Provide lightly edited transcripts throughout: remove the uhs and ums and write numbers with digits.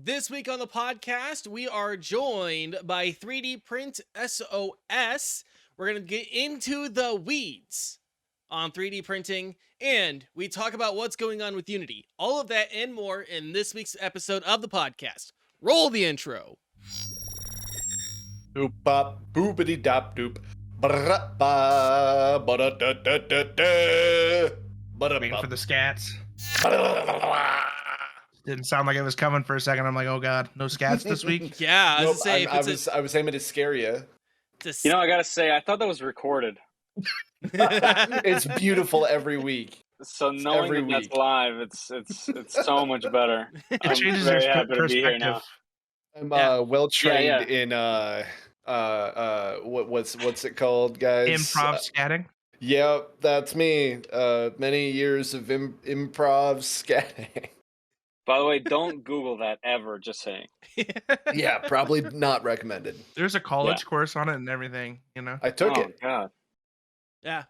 This week on the podcast, we are joined by 3D Print SOS. We're going to get into the weeds on 3D printing, and we talk about what's going on with Unity. All of that and more in this week's episode of the podcast. Roll the intro. Doop bop boopity dop doop. Ba ba ba da da da da da. Waiting for the scats. Didn't sound like it was coming for a second. I'm like, oh god, no scats this week. Yeah, I was Nope, gonna say, I was aiming to scare you. You know, I gotta say, I thought that was recorded. It's beautiful every week. So knowing every that that's week. live, it's so much better. It I'm changes very your happy to be here now. perspective. I'm well trained Yeah. in what's it called, guys? Improv scatting. Yep, that's me. Many years of improv scatting. By the way, don't Google that ever. Just saying. Yeah, probably not recommended. There's a college course on it and everything. You know, I took Oh it. God. yeah.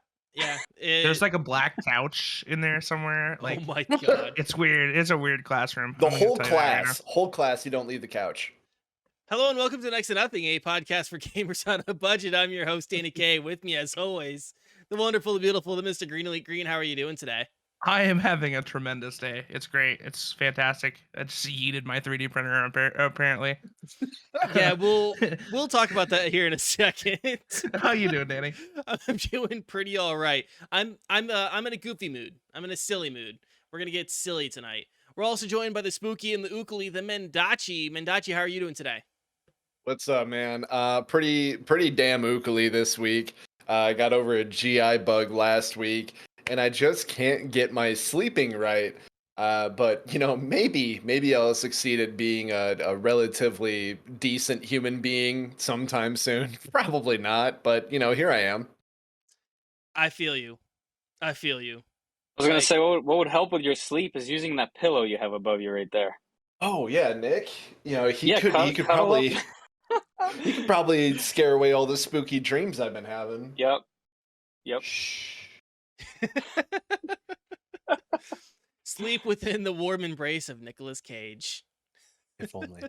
there's like a black couch in there somewhere. Like, oh my god. it's weird. It's a weird classroom. The I'm gonna whole tell you that right now. whole class, you don't leave the couch. Hello and welcome to Next to Nothing, a podcast for gamers on a budget. I'm your host, Danny K. With me, as always, the wonderful, the beautiful, the Mr. Green Elite Green. How are you doing today? I am having a tremendous day. It's great. It's fantastic. I just yeeted my 3D printer apparently. Yeah, we'll talk about that here in a second. How you doing, Danny? I'm doing pretty all right. I'm in a goofy mood. I'm in a silly mood. We're gonna get silly tonight. We're also joined by the spooky and the ukuli, the Mendachi. Mendachi, how are you doing today? What's up, man? Pretty damn ukily this week. I got over a GI bug last week, and I just can't get my sleeping right. But you know, maybe I'll succeed at being a relatively decent human being sometime soon. Probably not, but you know, here I am. I feel you. I was gonna say, what would help with your sleep is using that pillow you have above you right there. Oh yeah, Nick. You know, he could cuddle probably up. he could probably scare away all the spooky dreams I've been having. Yep. Shh. Sleep within the warm embrace of Nicolas Cage. If only.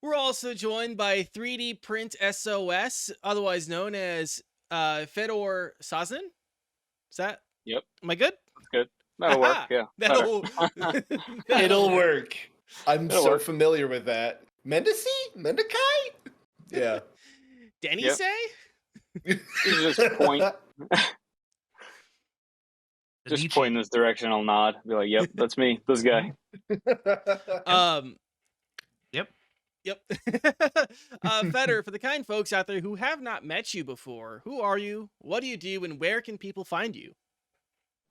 We're also joined by 3D Print SOS, otherwise known as Fedor Sosnin. Is that? Yep. Am I good? Good. That'll work. Yeah. That'll It'll work. I'm It'll so work. familiar with that. Mendici? Mendikai? Yeah. Denny Yep. say? You just point. Just Nietzsche. point in this direction. I'll nod. Be like, "Yep, that's me. This guy." Yep. Fedor, for the kind folks out there who have not met you before, who are you? What do you do? And where can people find you?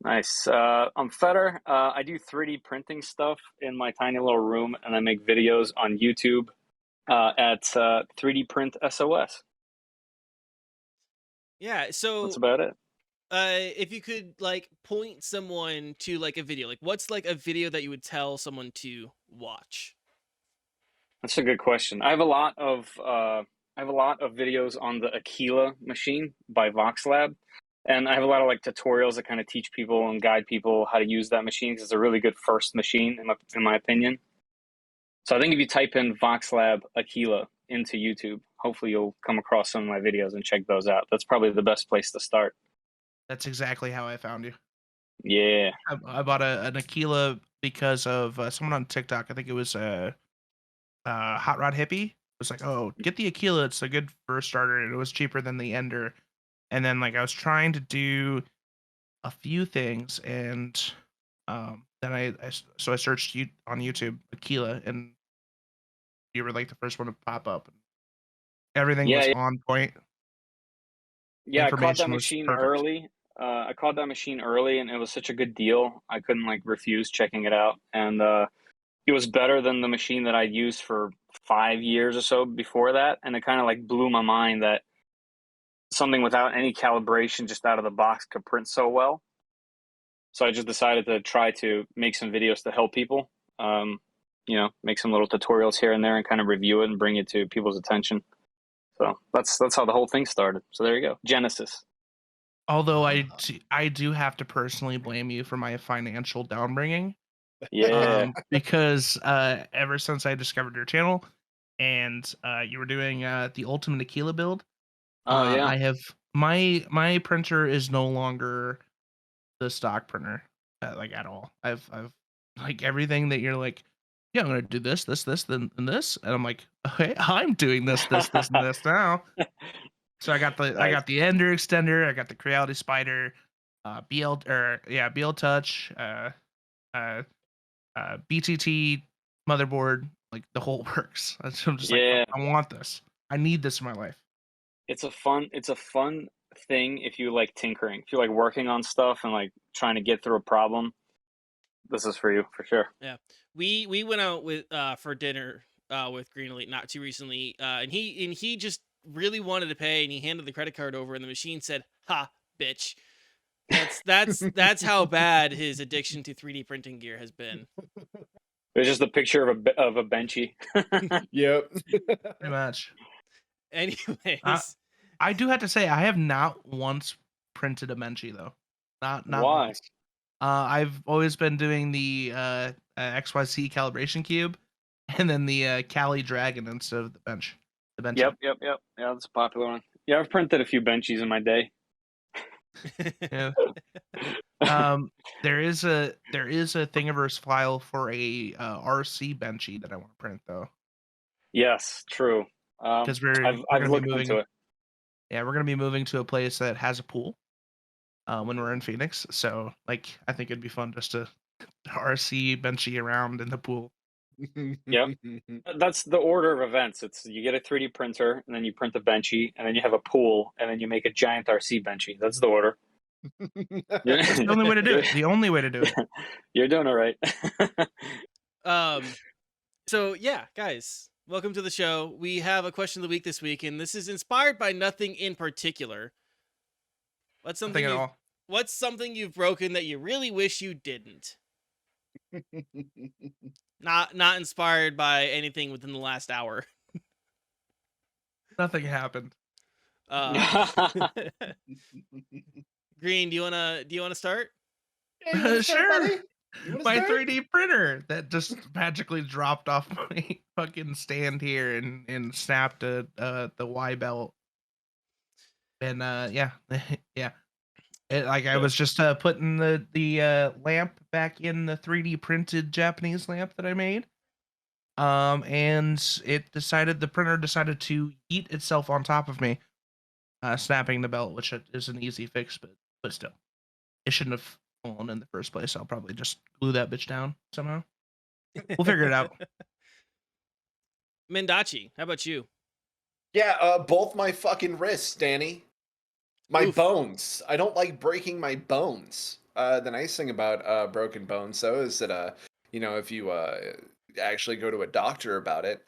Nice. I'm Fedor. I do 3D printing stuff in my tiny little room, and I make videos on YouTube at 3D Print SOS. Yeah. So That's about it. if you could like point someone to like a video, like what's like a video that you would tell someone to watch? That's a good question. I have a lot of videos on the Aquila machine by VoxLab, and I have a lot of like tutorials that kind of teach people and guide people how to use that machine because it's a really good first machine in my opinion. So I think if you type in VoxLab Aquila into YouTube, hopefully you'll come across some of my videos and check those out. That's probably the best place to start. That's exactly how I found you. Yeah. I bought an Aquila because of someone on TikTok. I think it was Hot Rod Hippie. It was like, oh, get the Aquila. It's a good first starter. And it was cheaper than the Ender. And then like I was trying to do a few things, and then I searched on YouTube Aquila, and you were like the first one to pop up. Everything was on point. Yeah, I caught that Information was machine perfect. early. I caught that machine early, and it was such a good deal. I couldn't like refuse checking it out, and it was better than the machine that I'd used for 5 years or so before that. And it kind of like blew my mind that something without any calibration, just out of the box, could print so well. So I just decided to try to make some videos to help people. You know, make some little tutorials here and there, and kind of review it and bring it to people's attention. So that's how the whole thing started. So there you go, Genesis. Although I do have to personally blame you for my financial downbringing. Yeah. Because ever since I discovered your channel and you were doing the Ultimate Aquila build, Oh yeah. I have my printer is no longer the stock printer, like at all. I've like everything that you're like, yeah, I'm gonna do this, then and this, and I'm like, okay, I'm doing this, and this now. So I Nice. got the Ender extender, I got the Creality Spider, BL Touch, uh, BTT motherboard, like the whole works. I'm just like, Yeah. I want this. I need this in my life. It's a fun thing if you like tinkering. If you like working on stuff and like trying to get through a problem, this is for you for sure. Yeah, we went out with for dinner with Green Elite not too recently, and he just really wanted to pay, and he handed the credit card over, and the machine said, "Ha, bitch." That's how bad his addiction to 3D printing gear has been. There's just a picture of a benchy. Yep. Pretty much. Anyways, I do have to say I have not once printed a Menchie though. Not Why? once. I've always been doing the XYZ calibration cube, and then the Cali Dragon instead of the bench. The Benchy. Yep. Yeah, that's a popular one. Yeah, I've printed a few benchies in my day. Yeah. There is a Thingiverse file for a RC Benchy that I want to print though, Yes, true. because we're I've gonna be looked moving. into it. Yeah, we're gonna be moving to a place that has a pool. When we're in Phoenix, so like I think it'd be fun just to RC Benchy around in the pool. Yep. That's the order of events. It's you get a 3D printer, and then you print a benchy, and then you have a pool, and then you make a giant RC benchy. That's the order. That's the only way to do it. The only way to do it. You're doing it right. So yeah, guys, welcome to the show. We have a question of the week this week, and this is inspired by nothing in particular. What's Nothing at all. What's something you've broken that you really wish you didn't? Not inspired by anything within the last hour. Nothing happened. Green, do you wanna start? Yeah, you wanna start, Sure. buddy? You wanna My start? 3D printer that just magically dropped off my fucking stand here and snapped the Y belt. And yeah. Yeah. I was just putting the lamp back in the 3D printed Japanese lamp that I made. And the printer decided to eat itself on top of me, snapping the belt, which is an easy fix, but still, it shouldn't have fallen in the first place. I'll probably just glue that bitch down somehow. We'll figure it out. Mendachi, how about you? Yeah, both my fucking wrists, Danny. My Oof. bones. I don't like breaking my bones. The nice thing about broken bones, though, is that if you actually go to a doctor about it,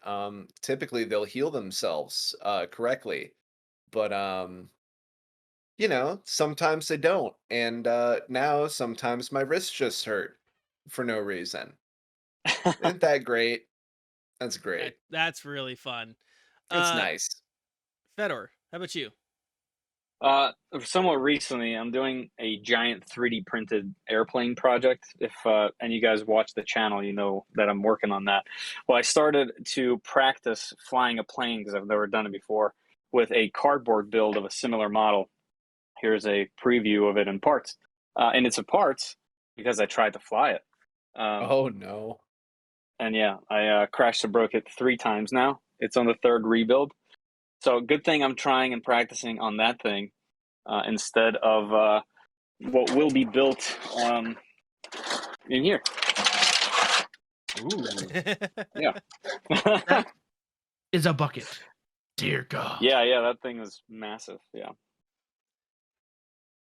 typically they'll heal themselves correctly. But sometimes they don't, and now sometimes my wrists just hurt for no reason. Isn't that great? That's great. That's really fun. It's nice. Fedor, how about you? Somewhat recently, I'm doing a giant 3D printed airplane project. If and you guys watch the channel, you know that I'm working on that. Well, I started to practice flying a plane because I've never done it before with a cardboard build of a similar model. Here's a preview of it in parts, and it's in parts because I tried to fly it. Oh no! And yeah, I crashed and broke it 3 times now. It's on the 3rd rebuild. So good thing I'm trying and practicing on that thing instead of what will be built in here. Ooh. Yeah. That is a bucket. Dear God. Yeah, that thing is massive. Yeah.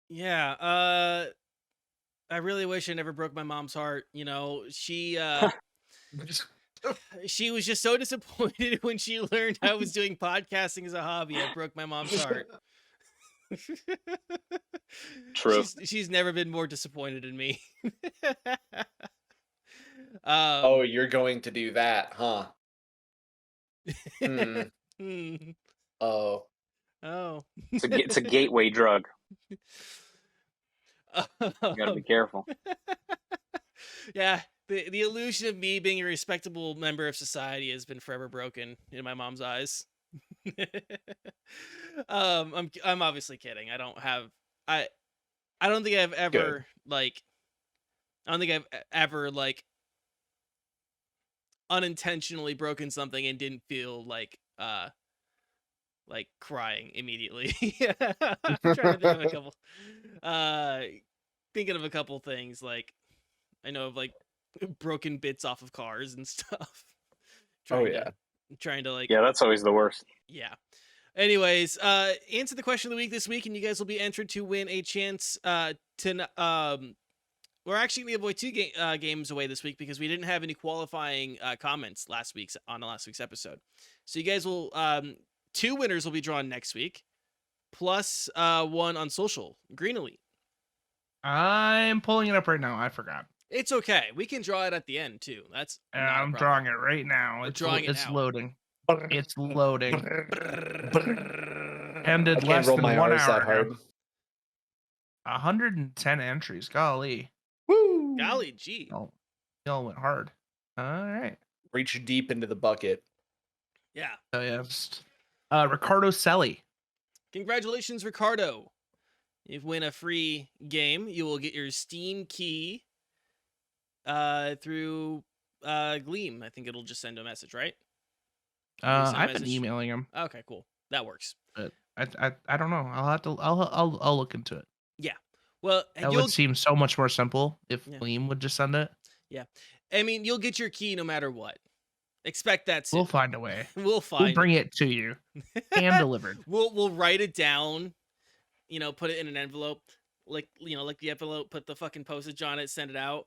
Yeah, I really wish I never broke my mom's heart. You know, she she was just so disappointed when she learned I was doing podcasting as a hobby. I broke my mom's heart. True. She's never been more disappointed in me. Oh, you're going to do that, huh? Oh. Oh. It's a gateway drug. You gotta be careful. Yeah, The illusion of me being a respectable member of society has been forever broken in my mom's eyes. I'm obviously kidding. I I don't think I've Good. ever like I don't think I've ever like unintentionally broken something and didn't feel like crying immediately. I'm trying to think of a couple uh thinking of a couple things like I know of like broken bits off of cars and stuff. Oh trying yeah. to trying to like Yeah, that's always the worst. yeah. Anyways, answer the question of the week this week, and you guys will be entered to win a chance we're actually gonna give away two games away this week because we didn't have any qualifying comments last week's episode. So you guys will two winners will be drawn next week, plus one on social. Green Elite. I'm pulling it up right now. I forgot. It's okay. We can draw it at the end too. That's And not a I'm problem. drawing it right now. We're It's drawing it it's now. loading. It's loading. I Ended can't less roll than my 1 R's hour that hard. ago. 110 entries. Golly. Woo! Golly gee. Y'all went hard. All right. Reach deep into the bucket. Yeah. So yeah, Ricardo Selly. Congratulations, Ricardo. You win a free game. You will get your Steam key through Gleam. I think it'll just send a message, right? I've been emailing him. Okay, cool. That works. But I don't know. I'll have to I'll look into it. Yeah. Well, That would seem so much more simple if Gleam would just send it. Yeah. I mean, you'll get your key no matter what. Expect that soon. We'll find a way. We'll bring it to you and delivered. We'll write it down, put it in an envelope, like the envelope, put the fucking postage on it, send it out.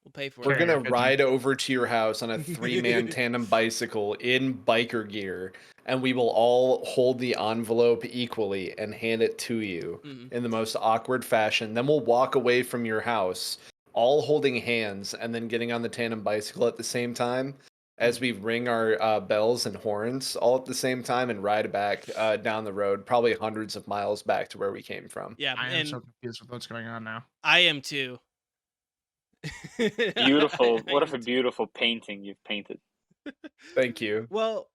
We'll pay for it. We're gonna ride over to your house on a 3-man tandem bicycle in biker gear, and we will all hold the envelope equally and hand it to you in the most awkward fashion. Then we'll walk away from your house, all holding hands, and then getting on the tandem bicycle at the same time as we ring our bells and horns all at the same time and ride back down the road, probably hundreds of miles back to where we came from. Yeah, I am so confused with what's going on now. I am too. Beautiful. What a beautiful painting you've painted. Thank you. Well,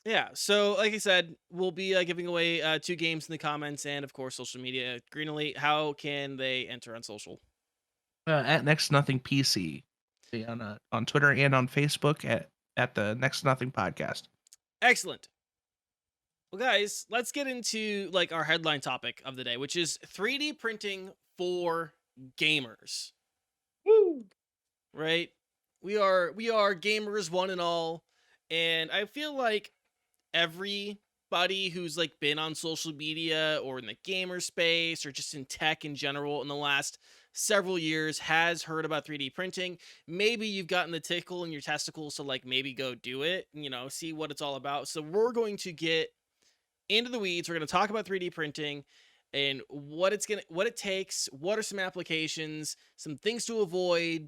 yeah. So, like I said, we'll be giving away 2 games in the comments and, of course, social media. Green Elite, how can they enter on social? At Next Nothing PC on Twitter and on Facebook at the Next Nothing Podcast. Excellent. Well, guys, let's get into our headline topic of the day, which is 3D printing for gamers. Woo! Right? We are gamers one and all, and I feel like everybody who's been on social media or in the gamer space or just in tech in general in the last several years has heard about 3D printing. Maybe you've gotten the tickle in your testicles to maybe go do it, see what it's all about. So we're going to get into the weeds. We're going to talk about 3D printing and what it takes, what are some applications, some things to avoid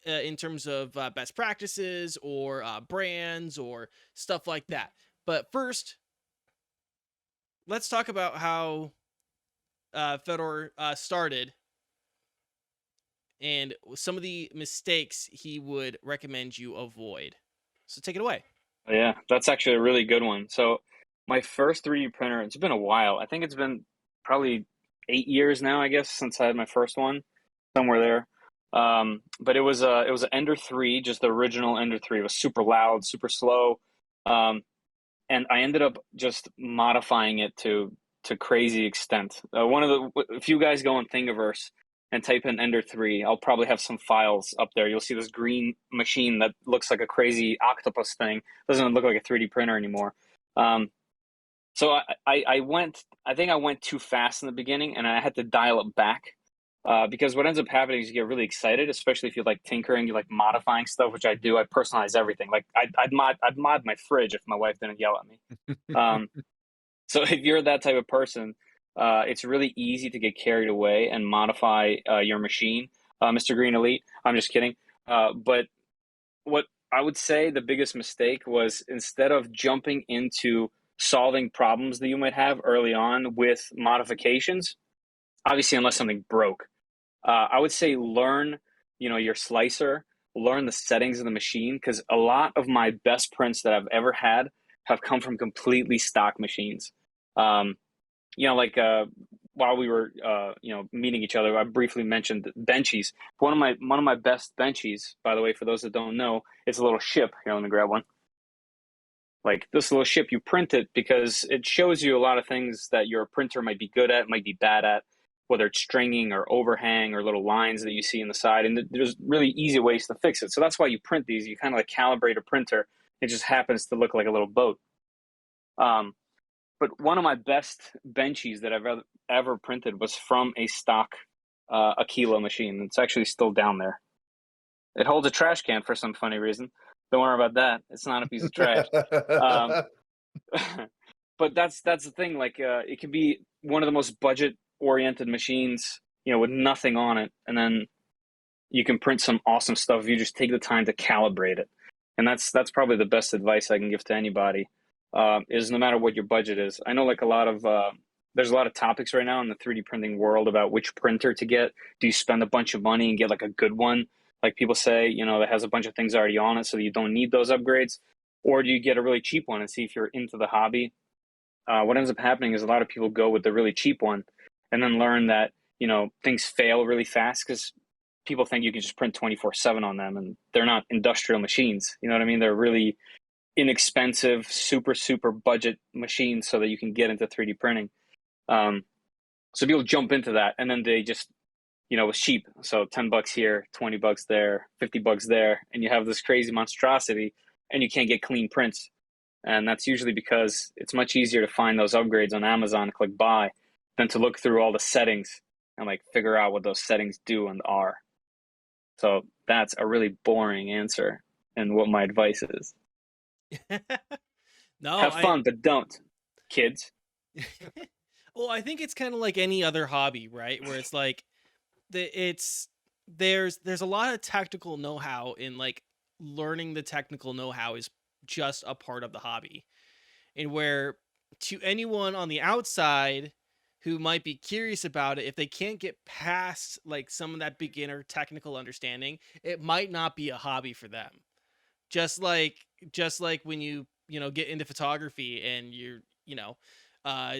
in terms of best practices or brands or stuff like that. But first, let's talk about how Fedor started and some of the mistakes he would recommend you avoid. So take it away. Yeah, that's actually a really good one. So my first 3D printer, it's been a while. I think it's been probably 8 years now, I guess, since I had my first one, somewhere there. But it was an Ender 3, just the original Ender 3. It was super loud, super slow. And I ended up just modifying it to crazy extent. If you guys go on Thingiverse and type in Ender 3, I'll probably have some files up there. You'll see this green machine that looks like a crazy octopus thing. Doesn't look like a 3D printer anymore. So I think I went too fast in the beginning, and I had to dial it back. Because what ends up happening is you get really excited, especially if you like tinkering, you like modifying stuff, which I do. I personalize everything. Like I'd mod my fridge if my wife didn't yell at me. So if you're that type of person, it's really easy to get carried away and modify your machine, Mr. Green Elite. I'm just kidding. But what I would say the biggest mistake was, instead of jumping into solving problems that you might have early on with modifications, obviously unless something broke, I would say learn your slicer, learn the settings of the machine, because a lot of my best prints that I've ever had have come from completely stock machines. Like while we were meeting each other, I briefly mentioned benchies. One of my best benchies, by the way, for those that don't know, it's a little ship. Here, let me grab one. Like this little ship, you print it because it shows you a lot of things that your printer might be good at, might be bad at, whether it's stringing or overhang or little lines that you see in the side. And there's really easy ways to fix it. So that's why you print these. You kind of like calibrate a printer. It just happens to look like a little boat. But one of my best benchies that I've ever printed was from a stock Aquila machine. It's actually still down there. It holds a trash can for some funny reason. Don't worry about that. It's not a piece of trash. Um, but that's the thing. Like it can be one of the most budget-oriented machines, with nothing on it, and then you can print some awesome stuff if you just take the time to calibrate it. And that's probably the best advice I can give to anybody. Is no matter what your budget is. I know like there's a lot of topics right now in the 3D printing world about which printer to get. Do you spend a bunch of money and get like a good one? Like people say, that has a bunch of things already on it so that you don't need those upgrades? Or do you get a really cheap one and see if you're into the hobby? What ends up happening is a lot of people go with the really cheap one and then learn that, things fail really fast because people think you can just print 24/7 on them, and they're not industrial machines. You know what I mean? They're really inexpensive, super, super budget machines so that you can get into 3D printing. So people jump into that and then they just, it's cheap. So $10 here, $20 there, $50 there, and you have this crazy monstrosity and you can't get clean prints. And that's usually because it's much easier to find those upgrades on Amazon, click buy, than to look through all the settings and like figure out what those settings do and are. So that's a really boring answer and what my advice is. No, Have fun, but don't, kids. Well, I think it's kind of like any other hobby, right? Where it's like there's a lot of technical know-how in like learning the technical know-how is just a part of the hobby. And where to anyone on the outside who might be curious about it, if they can't get past like some of that beginner technical understanding, it might not be a hobby for them. Just like when you get into photography and you're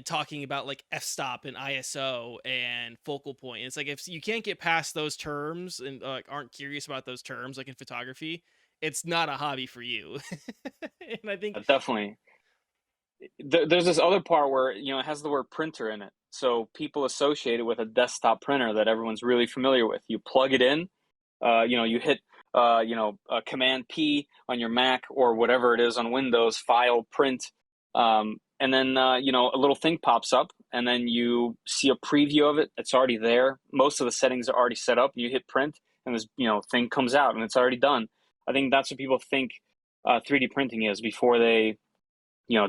talking about like f-stop and ISO and focal point. It's like if you can't get past those terms and like aren't curious about those terms like in photography, it's not a hobby for you. And I think Definitely. There's this other part where it has the word printer in it, so people associate it with a desktop printer that everyone's really familiar with. You plug it in, you hit Command P on your Mac or whatever it is on Windows, file, print, and then a little thing pops up, and then you see a preview of it. It's already there. Most of the settings are already set up. You hit print, and this thing comes out, and it's already done. I think that's what people think 3D printing is before they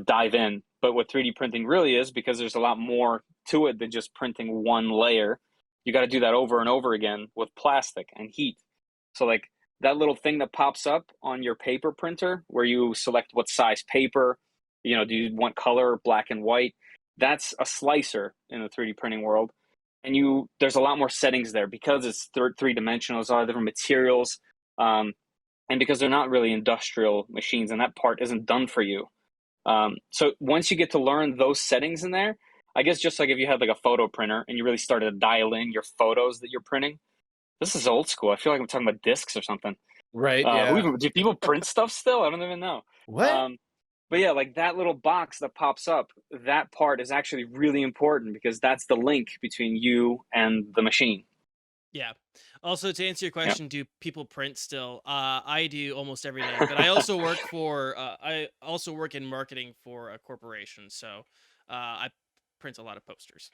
dive in. But what 3D printing really is, because there's a lot more to it than just printing one layer. You got to do that over and over again with plastic and heat. So like that little thing that pops up on your paper printer where you select what size paper, do you want color, black and white? That's a slicer in the 3D printing world. And there's a lot more settings there because it's three-dimensional. There's a lot of different materials. And because they're not really industrial machines and that part isn't done for you. So once you get to learn those settings in there, I guess just like if you had like a photo printer and you really started to dial in your photos that you're printing. This is old school. I feel like I'm talking about discs or something. Right. Yeah. Do people print stuff still? I don't even know. What? But yeah, like that little box that pops up, that part is actually really important because that's the link between you and the machine. Yeah. Also, to answer your question, do people print still? I do almost every day, but I also work in marketing for a corporation, so I print a lot of posters.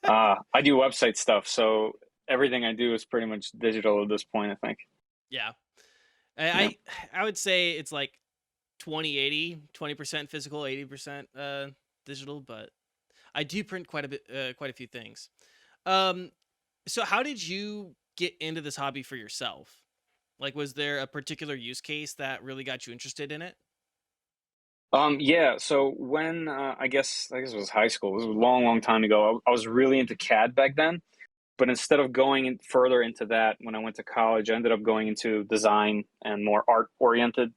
I do website stuff, so everything I do is pretty much digital at this point, I think. Yeah. I would say it's like 20% physical, 80% digital, but I do print quite a few things. So how did you get into this hobby for yourself? Like, was there a particular use case that really got you interested in it? Yeah. So when I guess it was high school. This was a long, long time ago. I was really into CAD back then, But instead of going further into that, when I went to college, I ended up going into design and more art-oriented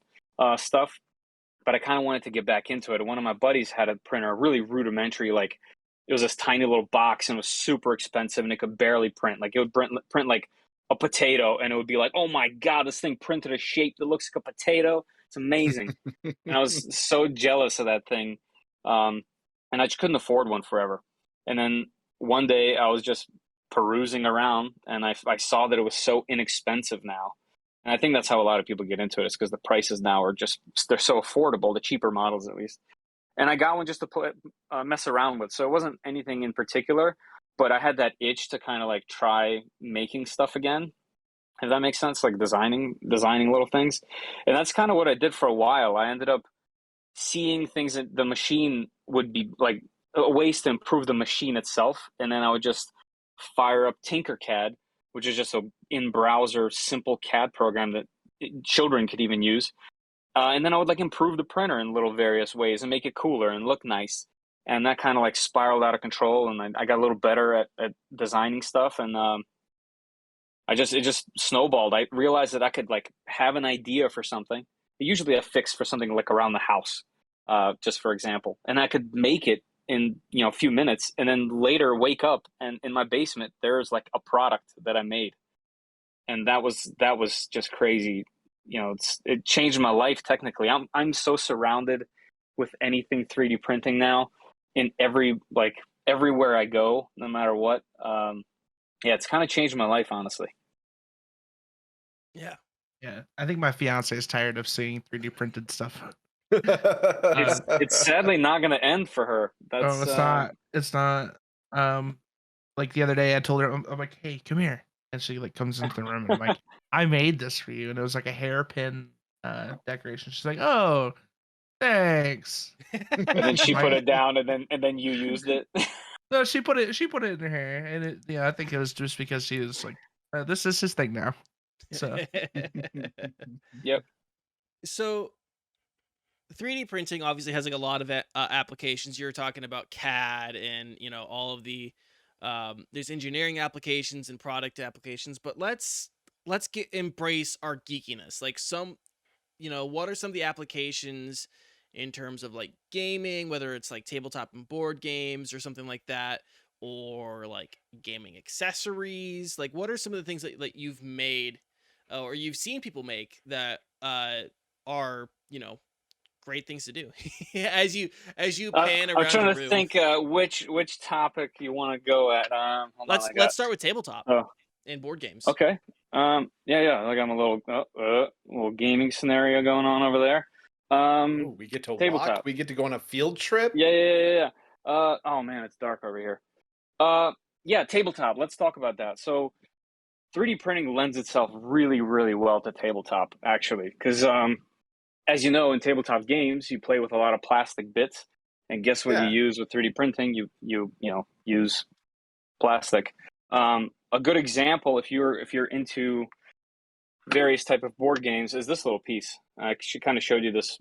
stuff. But I kind of wanted to get back into it. And one of my buddies had a printer, really rudimentary, like it was this tiny little box and it was super expensive and it could barely print. Like it would print like a potato and it would be like, oh my God, this thing printed a shape that looks like a potato. It's amazing. And I was so jealous of that thing. And I just couldn't afford one forever. And then one day I was just perusing around and I saw that it was so inexpensive now. And I think that's how a lot of people get into it, is because the prices now are just, they're so affordable, the cheaper models at least. And I got one just to mess around with. So it wasn't anything in particular, but I had that itch to kind of like try making stuff again. If that makes sense, like designing little things. And that's kind of what I did for a while. I ended up seeing things that the machine would be like ways to improve the machine itself. And then I would just fire up Tinkercad, which is just a in-browser simple CAD program that children could even use. And then I would like improve the printer in little various ways and make it cooler and look nice. And that kind of like spiraled out of control. And I got a little better at designing stuff. And it just snowballed. I realized that I could like have an idea for something, usually a fix for something like around the house, just for example. And I could make it in a few minutes, and then later wake up and in my basement there's like a product that I made, and that was just crazy. It changed my life technically. I'm so surrounded with anything 3D printing now, in everywhere I go, no matter what. It's kind of changed my life, honestly. Yeah. I think my fiance is tired of seeing 3D printed stuff. It's sadly not going to end for her. It's not. Like the other day, I told her, I'm like, "Hey, come here," and she like comes into the room, and I'm like, "I made this for you," and it was like a hairpin decoration. She's like, "Oh, thanks." And then she put it down, and then you used it. No, she put it in her hair, and I think it was just because she was like, "This is his thing now." So, yep. So 3D printing obviously has like a lot of applications. You're talking about CAD and all of the there's engineering applications and product applications, but let's embrace our geekiness. Like what are some of the applications in terms of like gaming, whether it's like tabletop and board games or something like that, or like gaming accessories? Like what are some of the things that you've made or you've seen people make that are great things to do as you pan around I'm trying the to room. think which topic you want to go at. Let's start with tabletop and board games. Okay. Yeah. Like I'm a little gaming scenario going on over there. We get to tabletop. walk. We get to go on a field trip. Yeah. Oh man, it's dark over here. Yeah, tabletop. Let's talk about that. So 3D printing lends itself really, really well to tabletop, actually, because as you know, in tabletop games, you play with a lot of plastic bits, and guess what you use with 3D printing? You use plastic. A good example, if you're into various type of board games, is this little piece. I kind of showed you this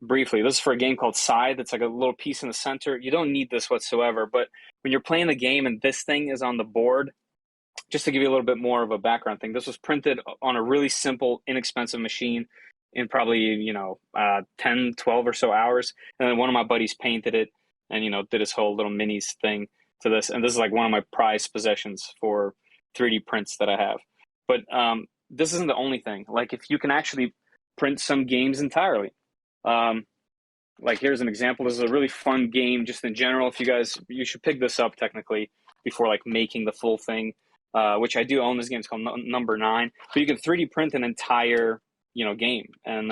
briefly. This is for a game called Scythe. It's like a little piece in the center. You don't need this whatsoever, but when you're playing the game and this thing is on the board, just to give you a little bit more of a background thing, this was printed on a really simple, inexpensive machine in probably 10, 12 or so hours, and then one of my buddies painted it and did his whole little minis thing to this, and this is like one of my prized possessions for 3D prints that I have. But this isn't the only thing. Like if you can actually print some games entirely, like here's an example. This is a really fun game just in general. You should pick this up technically before like making the full thing, which I do own. This game is called Number 9. But you can 3D print an entire game, and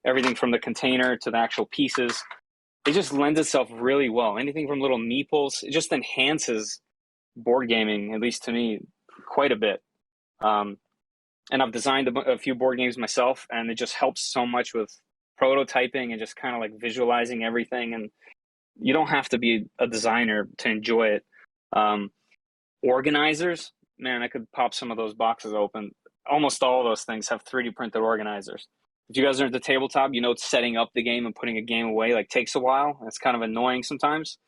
everything from the container to the actual pieces. It just lends itself really well. Anything from little meeples, it just enhances board gaming, at least to me, quite a bit. And I've designed a few board games myself, and it just helps so much with prototyping and just kind of like visualizing everything. And you don't have to be a designer to enjoy it. Organizers, man, I could pop some of those boxes open. Almost all of those things have 3D printed organizers. If you guys are at the tabletop, setting up the game and putting a game away like takes a while. It's kind of annoying sometimes.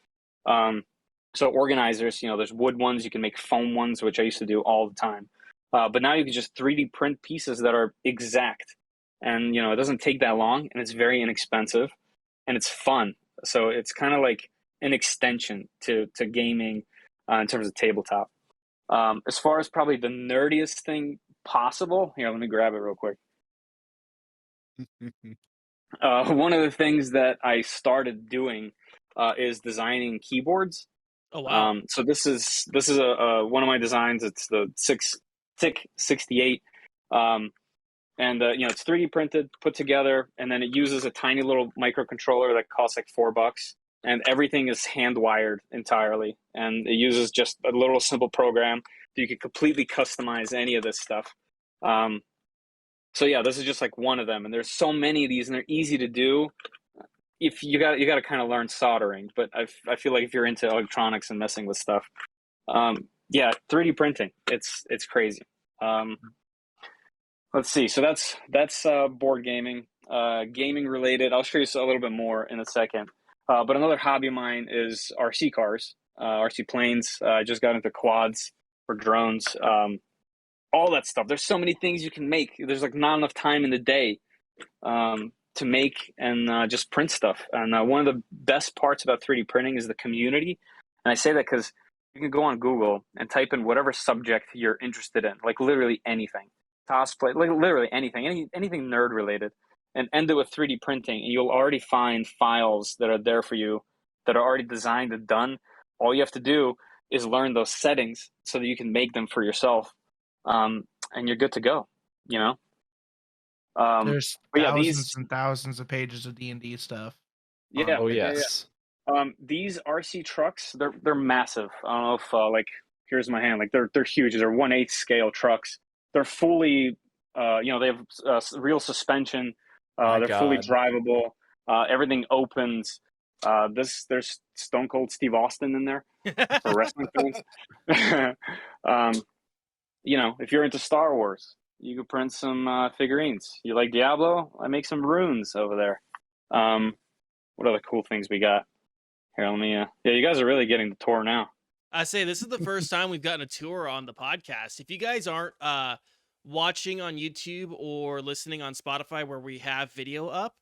So organizers, there's wood ones, you can make foam ones, which I used to do all the time. But now you can just 3D print pieces that are exact. And, it doesn't take that long, and it's very inexpensive, and it's fun. So it's kind of like an extension to gaming in terms of tabletop. As far as probably the nerdiest thing possible, here, let me grab it real quick. One of the things that I started doing is designing keyboards. Oh wow. So this is one of my designs. It's the SICK 68, and it's 3D printed, put together, and then it uses a tiny little microcontroller that costs like $4, and everything is hand wired entirely, and it uses just a little simple program that you can completely customize any of this stuff. So yeah, this is just like one of them, and there's so many of these, and they're easy to do. If you got to kind of learn soldering, but I feel like if you're into electronics and messing with stuff, yeah, 3D printing, it's crazy. Let's see. So that's board gaming, gaming related. I'll show you a little bit more in a second. But another hobby of mine is RC cars, RC planes. I just got into quads for drones, all that stuff. There's so many things you can make. There's like not enough time in the day to make and just print stuff. And one of the best parts about 3D printing is the community. And I say that because you can go on Google and type in whatever subject you're interested in, like literally anything, cosplay, like literally anything, anything nerd related, and end it with 3D printing. And you'll already find files that are there for you that are already designed and done. All you have to do is learn those settings so that you can make them for yourself. And you're good to go, There's but yeah, thousands and thousands of pages of D&D stuff. yeah, Oh yeah. yes. These RC trucks, they're massive. I don't know if like here's my hand, like they're huge. They're 1/8 scale trucks. They're fully, they have real suspension. My They're fully God. drivable. Everything opens. There's Stone Cold Steve Austin in there for wrestling fans. If you're into Star Wars, you could print some figurines. You like Diablo? I make some runes over there. What other cool things we got? Here, let me. Yeah, you guys are really getting the tour now. I say this is the first time we've gotten a tour on the podcast. If you guys aren't watching on YouTube or listening on Spotify where we have video up,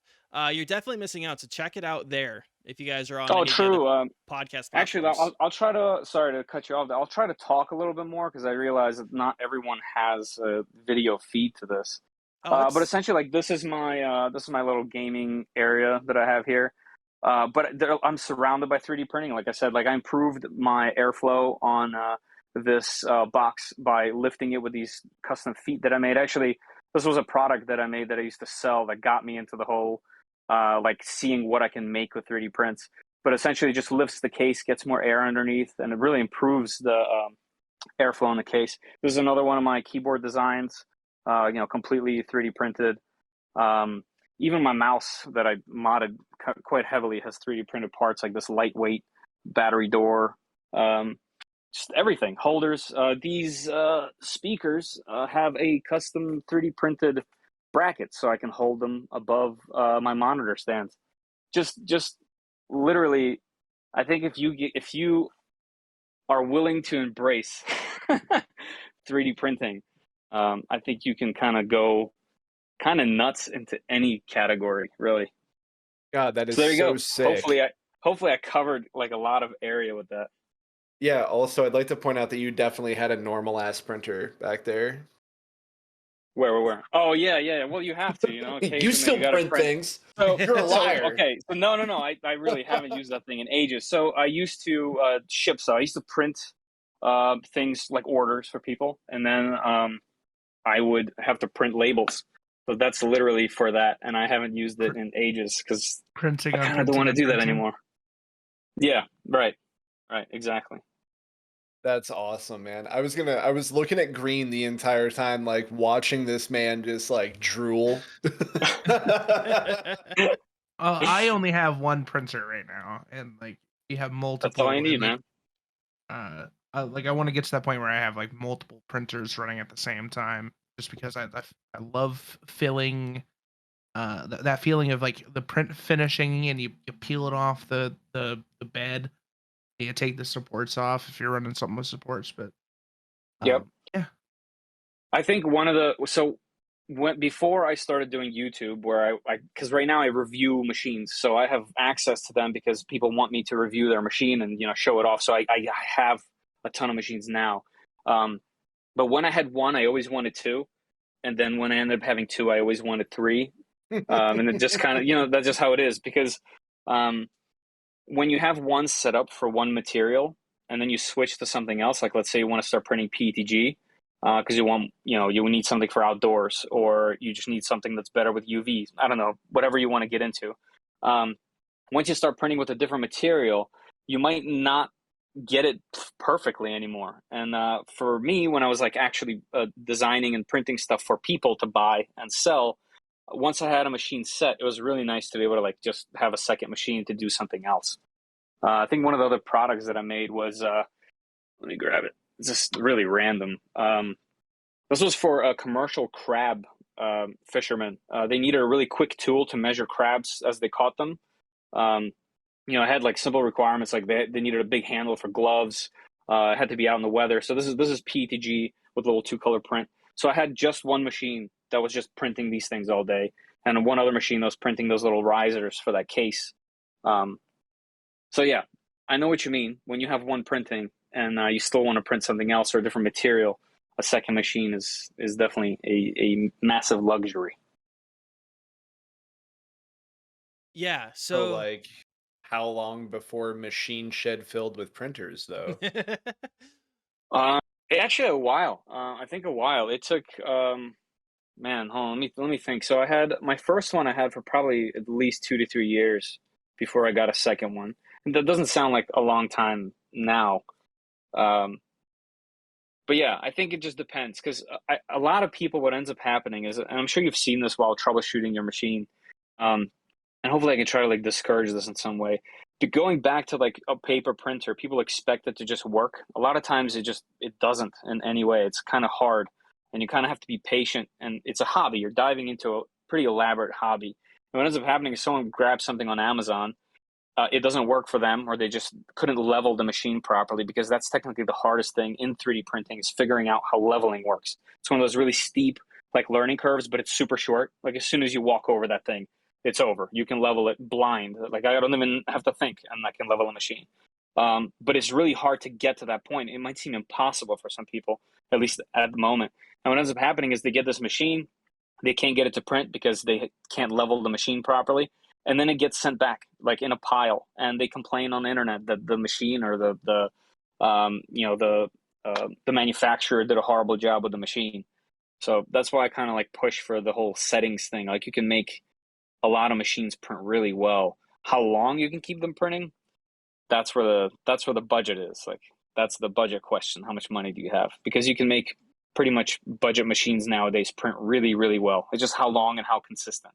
you're definitely missing out. So check it out there if you guys are on Oh, any of the other true. podcast Actually, platforms. I'll try to. Sorry to cut you off. I'll try to talk a little bit more because I realize that not everyone has a video feed to this. But essentially, like this is my little gaming area that I have here. But I'm surrounded by 3D printing. Like I said, like I improved my airflow on this box by lifting it with these custom feet that I made. Actually, this was a product that I made that I used to sell that got me into the whole like seeing what I can make with 3D prints. But essentially, just lifts the case, gets more air underneath, and it really improves the airflow in the case. This is another one of my keyboard designs. Completely 3D printed. Even my mouse that I modded quite heavily has 3D printed parts, like this lightweight battery door, just everything. Holders. These speakers have a custom 3D printed bracket, so I can hold them above my monitor stands. Just literally, I think if you are willing to embrace 3D printing, I think you can kind of go kind of nuts into any category, really. God, that is So there you so go. sick. Hopefully I covered like a lot of area with that. Yeah, also I'd like to point out that you definitely had a normal ass printer back there. Where? Oh yeah. Well, you have to, occasionally You still you got to print print. things. So You're a liar. okay. So no. I really haven't used that thing in ages. So I used to ship. So I used to print things like orders for people, and then I would have to print labels. So that's literally for that, and I haven't used it in ages because Printing I on kind of don't want to printing do on that printing. anymore. Yeah, right, exactly. That's awesome, man. I was looking at Green the entire time, like watching this man just like drool. I only have one printer right now, and like you have multiple. That's all you need, and, man. like I want to get to that point where I have like multiple printers running at the same time, just because I love filling that feeling of like the print finishing and you peel it off the bed, You take the supports off if you're running something with supports, but Yep. yeah. I think before I started doing YouTube, where I because right now I review machines, so I have access to them because people want me to review their machine and show it off. So I have a ton of machines now. But when I had one, I always wanted two, and then when I ended up having two, I always wanted three. And it just kind of that's just how it is because when you have one set up for one material and then you switch to something else, like let's say you want to start printing PETG because you need something for outdoors, or you just need something that's better with UV. I don't know, whatever you want to get into. Once you start printing with a different material, you might not get it perfectly anymore. And for me, when I was like actually designing and printing stuff for people to buy and sell, once I had a machine set, it was really nice to be able to like just have a second machine to do something else. I think one of the other products that I made was let me grab it. It's just really random. This was for a commercial crab fishermen. They needed a really quick tool to measure crabs as they caught them. I had like simple requirements, like they needed a big handle for gloves. It had to be out in the weather. So this is PETG with a little 2-color print. So I had just one machine that was just printing these things all day, and one other machine that was printing those little risers for that case. So yeah, I know what you mean. When you have one printing and you still want to print something else or a different material, a second machine is definitely a massive luxury. Yeah. So So like, how long before machine shed filled with printers though? Actually a while. I think a while. It took man, hold on, let me think. So I had my first one I had for probably at least 2 to 3 years before I got a second one. And that doesn't sound like a long time now. But yeah, I think it just depends because a lot of people, what ends up happening is, and I'm sure you've seen this while troubleshooting your machine, and hopefully I can try to like discourage this in some way. Going back to like a paper printer, people expect it to just work. A lot of times it doesn't in any way. It's kind of hard, and you kind of have to be patient. And it's a hobby. You're diving into a pretty elaborate hobby. And what ends up happening is someone grabs something on Amazon, it doesn't work for them, or they just couldn't level the machine properly, because that's technically the hardest thing in 3D printing, is figuring out how leveling works. It's one of those really steep like learning curves, but it's super short. Like as soon as you walk over that thing, it's over. You can level it blind. Like I don't even have to think, and I can level a machine. But it's really hard to get to that point. It might seem impossible for some people, at least at the moment. And what ends up happening is they get this machine, they can't get it to print because they can't level the machine properly, and then it gets sent back like in a pile, and they complain on the internet that the machine or the manufacturer did a horrible job with the machine. So that's why I kind of like push for the whole settings thing. Like you can make a lot of machines print really well. How long you can keep them printing, that's where the budget is. Like that's the budget question. How much money do you have? Because you can make pretty much budget machines nowadays print really, really well. It's just how long and how consistent.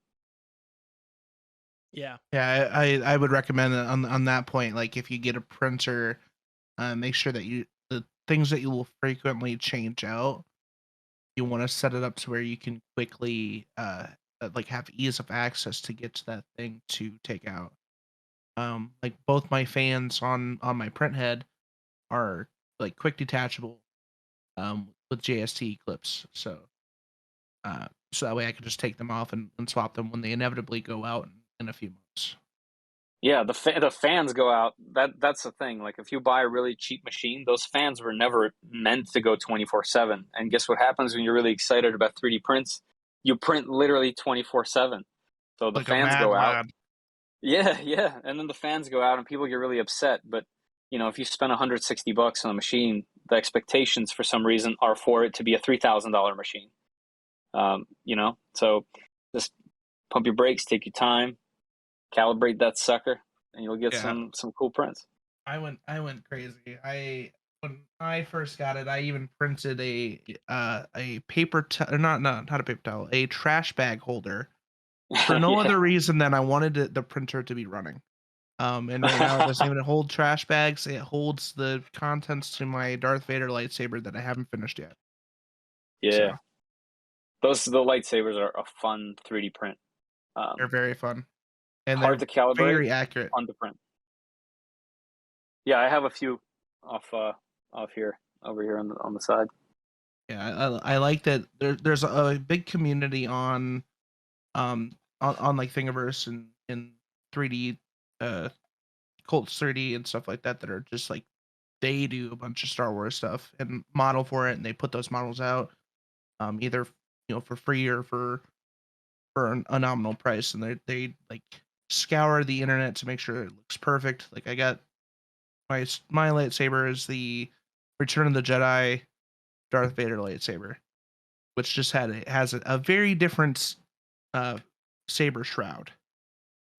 yeah. Yeah, I would recommend it on that point. Like if you get a printer, make sure that the things that you will frequently change out, you want to set it up to where you can quickly like have ease of access to get to that thing to take out. Like both my fans on my print head are like quick detachable with JST clips. So that way I can just take them off and swap them when they inevitably go out in a few months. Yeah, the fans go out. That's the thing. Like if you buy a really cheap machine, those fans were never meant to go 24/7. And guess what happens when you're really excited about 3D prints? You print literally 24/7. So the Like a fans mad go out. lad. Yeah, yeah, and then the fans go out, and people get really upset. But if you spend $160 on a machine, the expectations for some reason are for it to be a $3,000 machine. So just pump your brakes, take your time, calibrate that sucker, and you'll get Yeah, some cool prints. I went crazy. When I first got it, I even printed a paper not a paper towel, a trash bag holder for no Yeah. other reason than I wanted the printer to be running. And right now it doesn't even hold trash bags. It holds the contents to my Darth Vader lightsaber that I haven't finished yet. Yeah, So the lightsabers are a fun 3D print. they're very fun, and Hard they're to calibrate, very accurate. fun to print. Yeah, I have a few off here over here on the side. Yeah, I like that there's a big community on like Thingiverse and 3D Colts 3D and stuff like that that are just like they do a bunch of Star Wars stuff and model for it, and they put those models out either for free or for a nominal price, and they like scour the internet to make sure it looks perfect. Like I got my lightsaber is the Return of the Jedi Darth Vader lightsaber, which just has a very different uh saber shroud.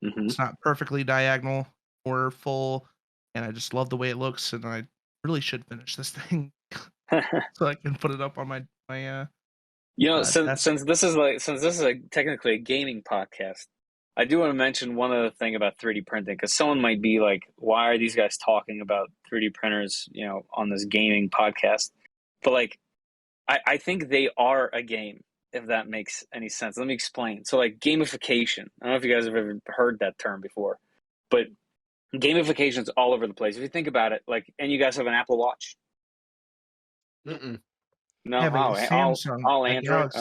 Hmm. It's not perfectly diagonal or full, and I just love the way it looks, and I really should finish this thing so I can put it up on my desk. Since this is technically a gaming podcast, I do want to mention one other thing about 3D printing because someone might be like, "Why are these guys talking about 3D printers?" On this gaming podcast. But like, I think they are a game. If that makes any sense, let me explain. So like gamification. I don't know if you guys have ever heard that term before, but gamification is all over the place. If you think about it, like, and you guys have an Apple Watch. Mm-mm. I No, have a Samsung, all a Android. Galaxy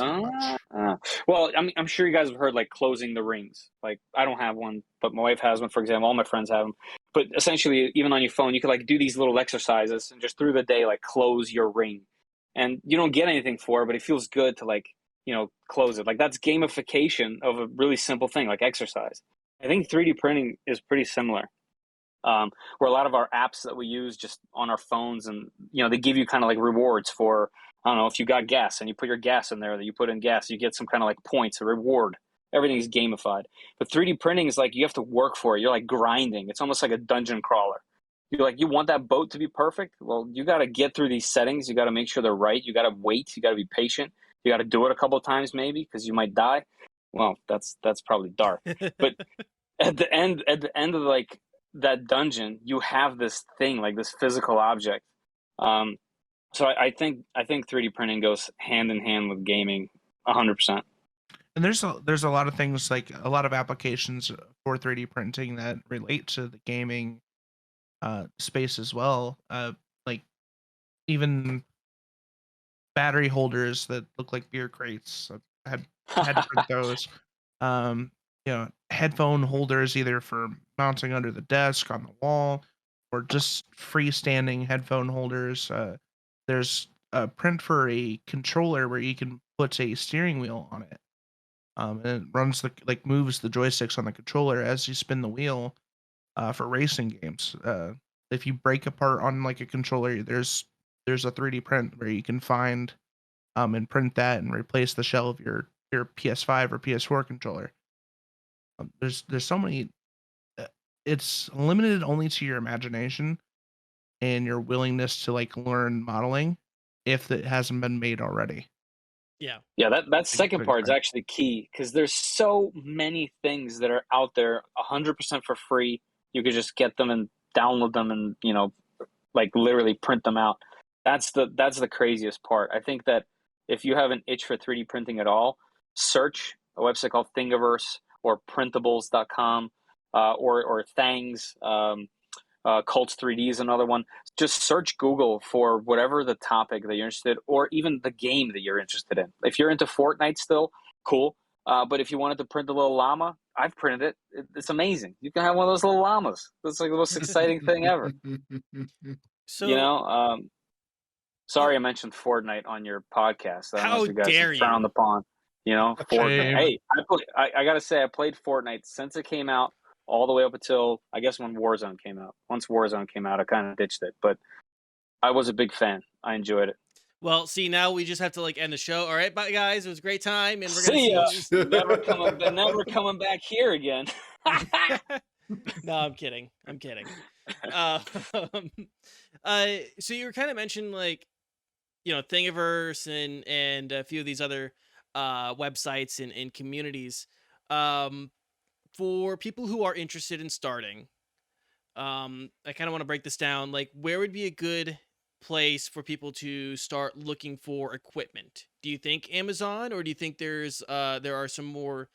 Watch. Well, I'm sure you guys have heard like closing the rings. Like I don't have one, but my wife has one, for example. All my friends have them. But essentially, even on your phone, you could like do these little exercises and just through the day, like close your ring, and you don't get anything for it, but it feels good to like close it. Like that's gamification of a really simple thing, like exercise. I think 3D printing is pretty similar. Where a lot of our apps that we use just on our phones, and they give you kind of like rewards for, I don't know, if you got gas and you put your gas in there, that you put in gas, you get some kind of like points, a reward. Everything's gamified. But 3D printing is like you have to work for it. You're like grinding. It's almost like a dungeon crawler. You're like, you want that boat to be perfect? Well, you got to get through these settings. You got to make sure they're right. You got to wait. You got to be patient. You got to do it a couple of times maybe because you might die. Well, that's probably dark. But at the end of like that dungeon, you have this thing, like this physical object. So I think 3D printing goes hand in hand with gaming 100%. And there's a lot of things, like a lot of applications for 3D printing that relate to the gaming space as well. Like even battery holders that look like beer crates. I had to print those. Um, headphone holders either for mounting under the desk, on the wall, or just freestanding headphone holders. There's a print for a controller where you can put a steering wheel on it. And it runs moves the joysticks on the controller as you spin the wheel for racing games. If you break apart on like a controller, there's a 3D print where you can find and print that and replace the shell of your PS5 or PS4 controller. There's so many. It's limited only to your imagination and your willingness to like learn modeling if it hasn't been made already. Yeah. Yeah, that Like second 3D part is print. actually key because there's so many things that are out there 100% for free. You could just get them and download them and like literally print them out. That's the craziest part. I think that if you have an itch for 3D printing at all, search a website called Thingiverse or printables.com or Thangs. Cults 3D is another one. Just search Google for whatever the topic that you're interested, or even the game that you're interested in. If you're into Fortnite still, cool. But if you wanted to print a little llama, I've printed it. It's amazing. You can have one of those little llamas. That's like the most exciting thing ever. You So know. Sorry, I mentioned Fortnite on your podcast. I don't know how if you guys dare frowned you? upon. Fortnite. Shame. Hey, I gotta say, I played Fortnite since it came out, all the way up until I guess when Warzone came out. Once Warzone came out, I kind of ditched it, but I was a big fan. I enjoyed it. Well, see, now we just have to like end the show. All right, bye guys. It was a great time, and we're gonna See see ya. you. Never coming back here again. No, I'm kidding. I'm kidding. Um, so you were kind of mentioned like Thingiverse and a few of these other websites and communities. Um, for people who are interested in starting, I kind of want to break this down. Like, where would be a good place for people to start looking for equipment? Do you think Amazon, or do you think there are some more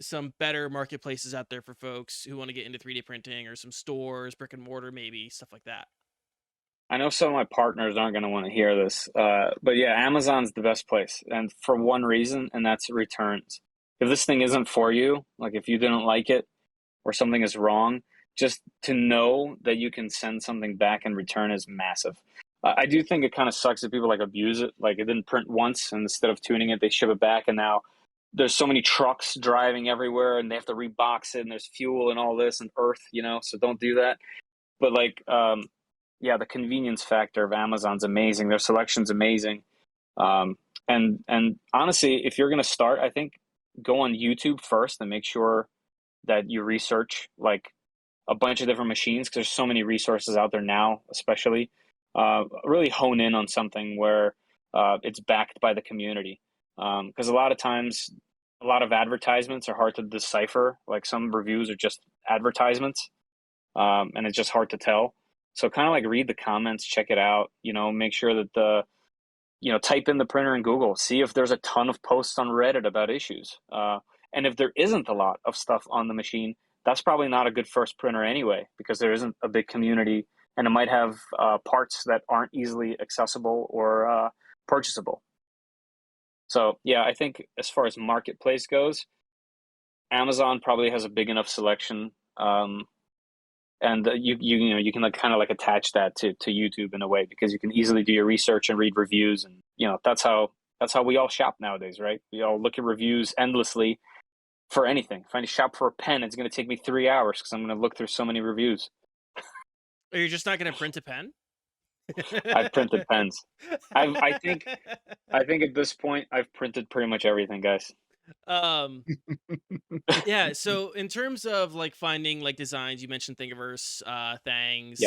some better marketplaces out there for folks who want to get into 3D printing, or some stores, brick and mortar, maybe stuff like that? I know some of my partners aren't going to want to hear this, but yeah, Amazon's the best place, and for one reason, and that's returns. If this thing isn't for you, like if you didn't like it or something is wrong, just to know that you can send something back and return is massive. I do think it kind of sucks that people like abuse it. Like it didn't print once, and instead of tuning it, they ship it back, and now there's so many trucks driving everywhere, and they have to rebox it, and there's fuel and all this and earth, so don't do that. But like, yeah, the convenience factor of Amazon's amazing. Their selection's amazing. And honestly, if you're gonna start, I think go on YouTube first and make sure that you research like a bunch of different machines, because there's so many resources out there now, especially. Really hone in on something where it's backed by the community. Because a lot of times, a lot of advertisements are hard to decipher. Like some reviews are just advertisements, and it's just hard to tell. So kind of like read the comments, check it out. Make sure that type in the printer in Google, see if there's a ton of posts on Reddit about issues. And if there isn't a lot of stuff on the machine, that's probably not a good first printer anyway, because there isn't a big community, and it might have parts that aren't easily accessible or purchasable. So yeah, I think as far as marketplace goes, Amazon probably has a big enough selection, and you can like kind of like attach that to YouTube in a way, because you can easily do your research and read reviews, and that's how we all shop nowadays, right? We all look at reviews endlessly for anything. If I shop for a pen, it's going to take me 3 hours because I'm going to look through so many reviews. Or you're just not going to print a pen? I've printed pens. I think at this point I've printed pretty much everything, guys. Yeah, so in terms of like finding like designs, you mentioned Thingiverse, Yeah. Thangs,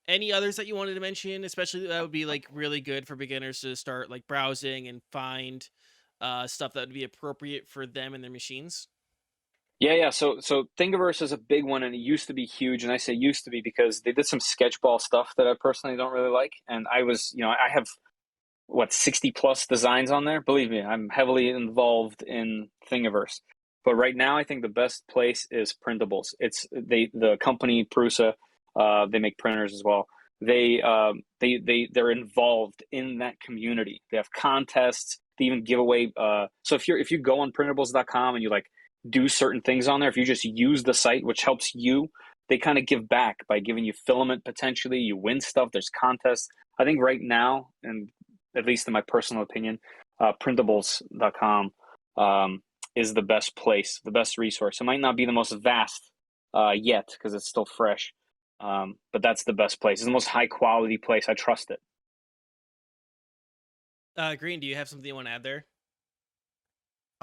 any others that you wanted to mention, especially that would be like really good for beginners to start like browsing and find stuff that would be appropriate for them and their machines? Yeah. So Thingiverse is a big one, and it used to be huge. And I say used to be because they did some sketchball stuff that I personally don't really like. And I have 60 plus designs on there. Believe me, I'm heavily involved in Thingiverse. But right now, I think the best place is Printables. The company Prusa, they make printers as well. They're involved in that community. They have contests. They even give away. So if you go on printables.com and you like do certain things on there, if you just use the site, which helps you, they kind of give back by giving you filament potentially. You win stuff. There's contests. I think right now, and at least in my personal opinion, printables.com is the best place, the best resource. It might not be the most vast yet because it's still fresh, but that's the best place. It's the most high quality place. I trust it. Green, do you have something you want to add there?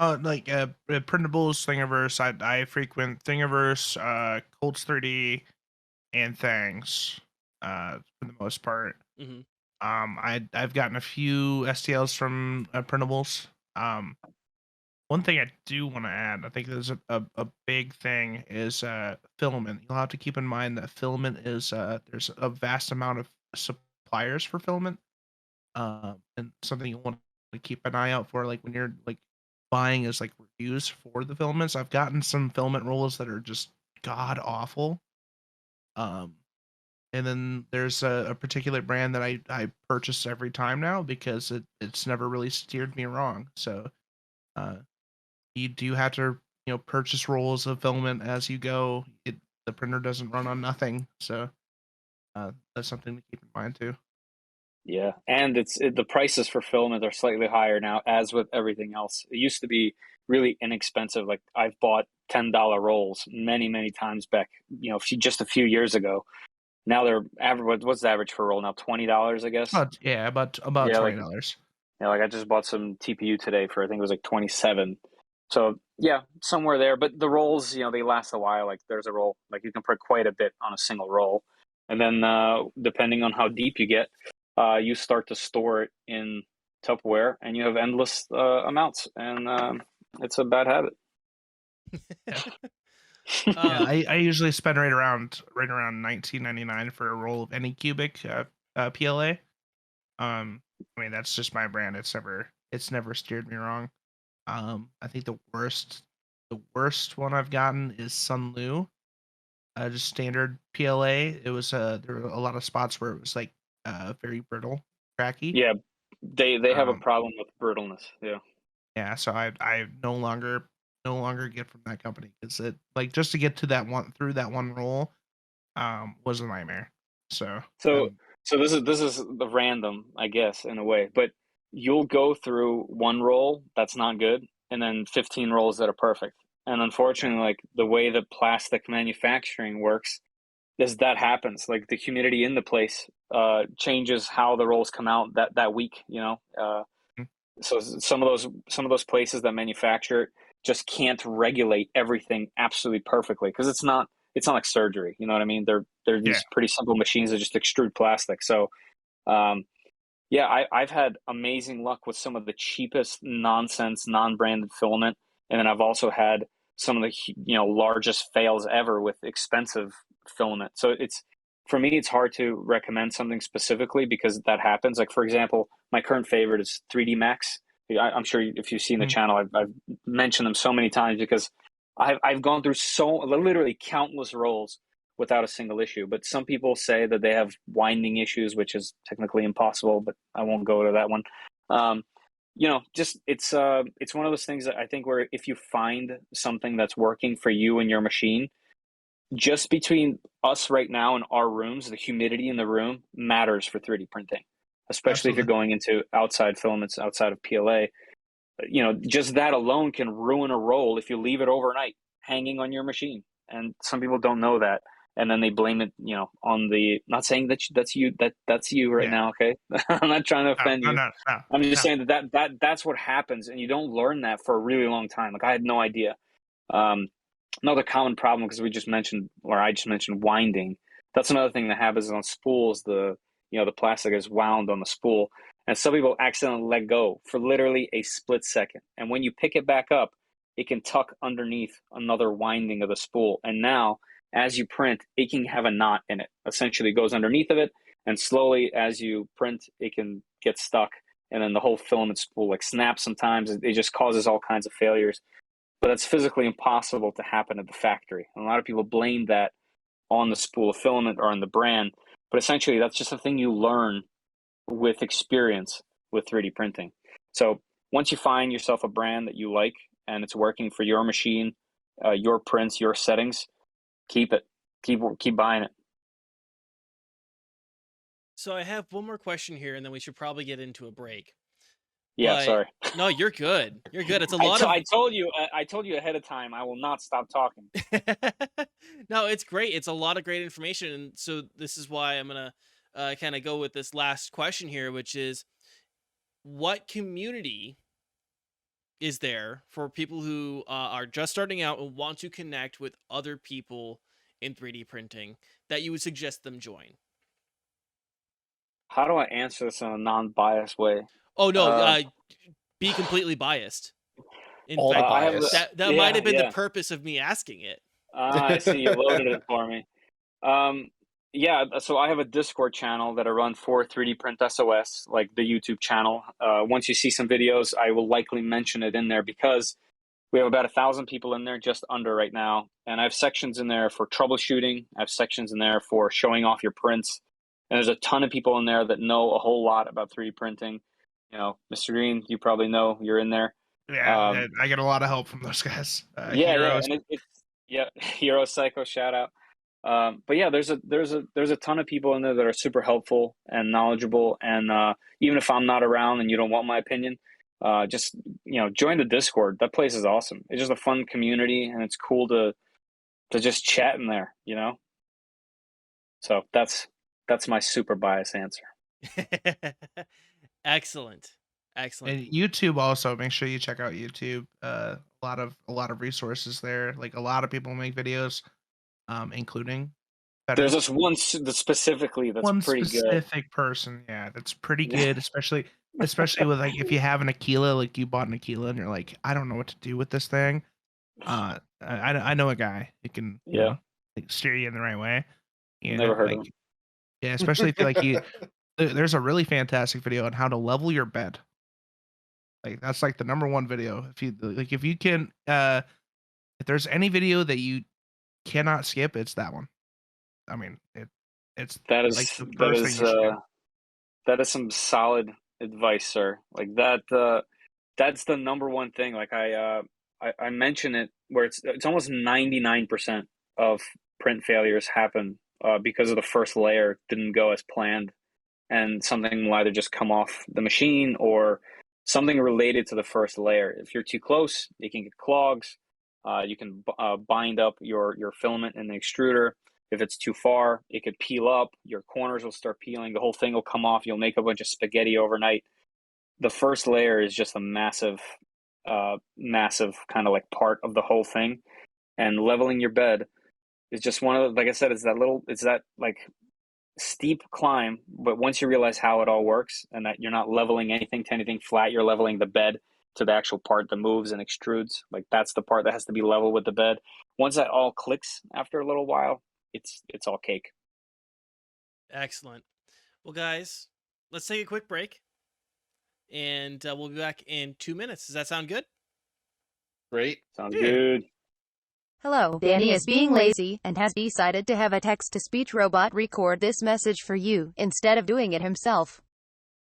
Like printables, Thingiverse. I frequent Thingiverse, Colts 3D, and Thangs, for the most part. Mm-hmm. I've gotten a few STLs from printables. One thing I do want to add, I think there's a big thing, is filament. You'll have to keep in mind that filament is there's a vast amount of suppliers for filament, and something you want to keep an eye out for, like when you're like buying is like reviews for the filaments. I've gotten some filament rolls that are just god awful. And then there's a particular brand that I purchase every time now because it's never really steered me wrong. So you do have to purchase rolls of filament as you go. The printer doesn't run on nothing, so that's something to keep in mind too. Yeah, and the prices for filament are slightly higher now, as with everything else. It used to be really inexpensive. Like I've bought $10 rolls many times back, just a few years ago. Now they're average. What's the average for a roll now? $20, I guess. About Yeah, $20. like I just bought some TPU today for I think it was like 27. So yeah, somewhere there. But the rolls, they last a while. Like there's a roll, like you can print quite a bit on a single roll, and then depending on how deep you get, you start to store it in Tupperware, and you have endless amounts, and it's a bad habit. Yeah, I usually spend right around $19.99 for a roll of any cubic PLA. I mean that's just my brand. It's never steered me wrong. I think the worst The worst one I've gotten is Sunlu, just standard PLA. It was there were a lot of spots where it was like very brittle, cracky. Yeah, they have a Um, problem with brittleness. Yeah. yeah, so I no longer get from that company because it like just to get to that one through that one roll was a nightmare. So So so this is the random, I guess, in a way, but you'll go through one roll that's not good and then 15 rolls that are perfect. And yeah, unfortunately, like the way that plastic manufacturing works is that happens. Like the humidity in the place changes how the rolls come out that week, you know. mm, So some of those places that manufacture it just can't regulate everything absolutely perfectly because it's not like surgery. You know what I mean? They're yeah, these pretty simple machines that just extrude plastic. So um, yeah, I've had amazing luck with some of the cheapest nonsense non-branded filament, and then I've also had some of the largest fails ever with expensive filament. So it's for me, it's hard to recommend something specifically because that happens. Like for example, my current favorite is 3D Max. I'm sure if you've seen the mm, channel, I've mentioned them so many times because I've gone through so literally countless rolls without a single issue. But some people say that they have winding issues, which is technically impossible, but I won't go to that one. Um, just it's one of those things that I think where if you find something that's working for you and your machine, just between us right now in our rooms, the humidity in the room matters for 3D printing, especially if you're absolutely. going into outside filaments outside of PLA. Just that alone can ruin a roll if you leave it overnight hanging on your machine. And some people don't know that. And then they blame it, on the, not saying that's you right Yeah, now. Okay. I'm not trying to no, offend no, you. no, no, I'm just no. saying that's what happens. And you don't learn that for a really long time. Like I had no idea. Um, Another common problem, because I just mentioned winding. That's another thing that happens on spools. The plastic is wound on the spool, and some people accidentally let go for literally a split second. And when you pick it back up, it can tuck underneath another winding of the spool. And now, as you print, it can have a knot in it. Essentially, it goes underneath of it, and slowly, as you print, it can get stuck, and then the whole filament spool like snaps. Sometimes it just causes all kinds of failures, but that's physically impossible to happen at the factory. And a lot of people blame that on the spool of filament or on the brand, but essentially that's just a thing you learn with experience with 3D printing. So once you find yourself a brand that you like and it's working for your machine, your prints, your settings, keep it. Keep buying it. So I have one more question here, and then we should probably get into a break. Yeah, But sorry. no, you're good. You're good. It's a lot of I told you ahead of time. I will not stop talking. no, it's great. It's a lot of great information, and so this is why I'm gonna kind of go with this last question here, which is, what community is there for people who are just starting out and want to connect with other people in 3D printing that you would suggest them join? How do I answer this in a non-biased way? Oh no, Uh, be completely biased. In All fact, I have the bias. that might yeah, have been the yeah. purpose of me asking it. I see you loaded it for me. Um, yeah, so I have a Discord channel that I run for 3D Print SOS, like the YouTube channel. Once you see some videos, I will likely mention it in there because we have about 1,000 people in there, just under right now. And I have sections in there for troubleshooting. I have sections in there for showing off your prints. And there's a ton of people in there that know a whole lot about 3D printing. Mr. Green, you probably know you're in there. Yeah, Um, I get a lot of help from those guys. yeah, Heroes. and it's yeah, Hero Psycho shout out. But yeah, there's a ton of people in there that are super helpful and knowledgeable. And even if I'm not around and you don't want my opinion, just join the Discord. That place is awesome. It's just a fun community, and it's cool to just chat in there. So that's my super biased answer. Excellent. Excellent. And YouTube also, make sure you check out YouTube. A lot of resources there. Like a lot of people make videos, including There's Fedor. this one specifically that's One pretty good. specific person, yeah, that's pretty Yeah, good, especially with like if you have an Aquila, like you bought an Aquila and you're like, I don't know what to do with this thing. I know a guy who can, yeah, like steer you in the right way. never heard of Like him. yeah, especially if you like there's a really fantastic video on how to level your bed. Like that's like the number one video. If you can If there's any video that you cannot skip, it's that one. I mean, it's That like is the that first thing is you should do. that is some solid advice, sir. Like that's the number one thing. Like I mention it where it's almost 99% of print failures happen because of the first layer didn't go as planned, and something will either just come off the machine or something related to the first layer. If you're too close, you can get clogs. You can bind up your filament in the extruder. If it's too far, it could peel up. Your corners will start peeling. The whole thing will come off. You'll make a bunch of spaghetti overnight. The first layer is just a massive kind of like part of the whole thing. And leveling your bed is just one of the, like I said, it's that like steep climb. But once you realize how it all works and that you're not leveling anything to anything flat, you're leveling the bed to the actual part that moves and extrudes. Like that's the part that has to be level with the bed. Once that all clicks after a little while, it's all cake. Excellent. Well, guys, let's take a quick break, and we'll be back in 2 minutes. Does that sound good? Great. Sounds Yeah. good. Hello, Danny is being lazy and has decided to have a text-to-speech robot record this message for you instead of doing it himself.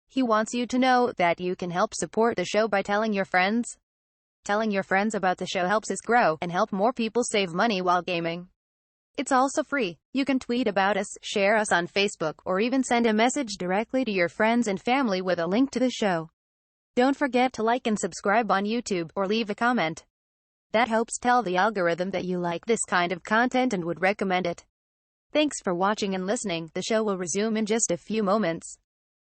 He wants you to know that you can help support the show by telling your friends. Telling your friends about the show helps us grow and help more people save money while gaming. It's also free. You can tweet about us, share us on Facebook, or even send a message directly to your friends and family with a link to the show. Don't forget to like and subscribe on YouTube, or leave a comment. That helps tell the algorithm that you like this kind of content and would recommend it. Thanks for watching and listening. The show will resume in just a few moments.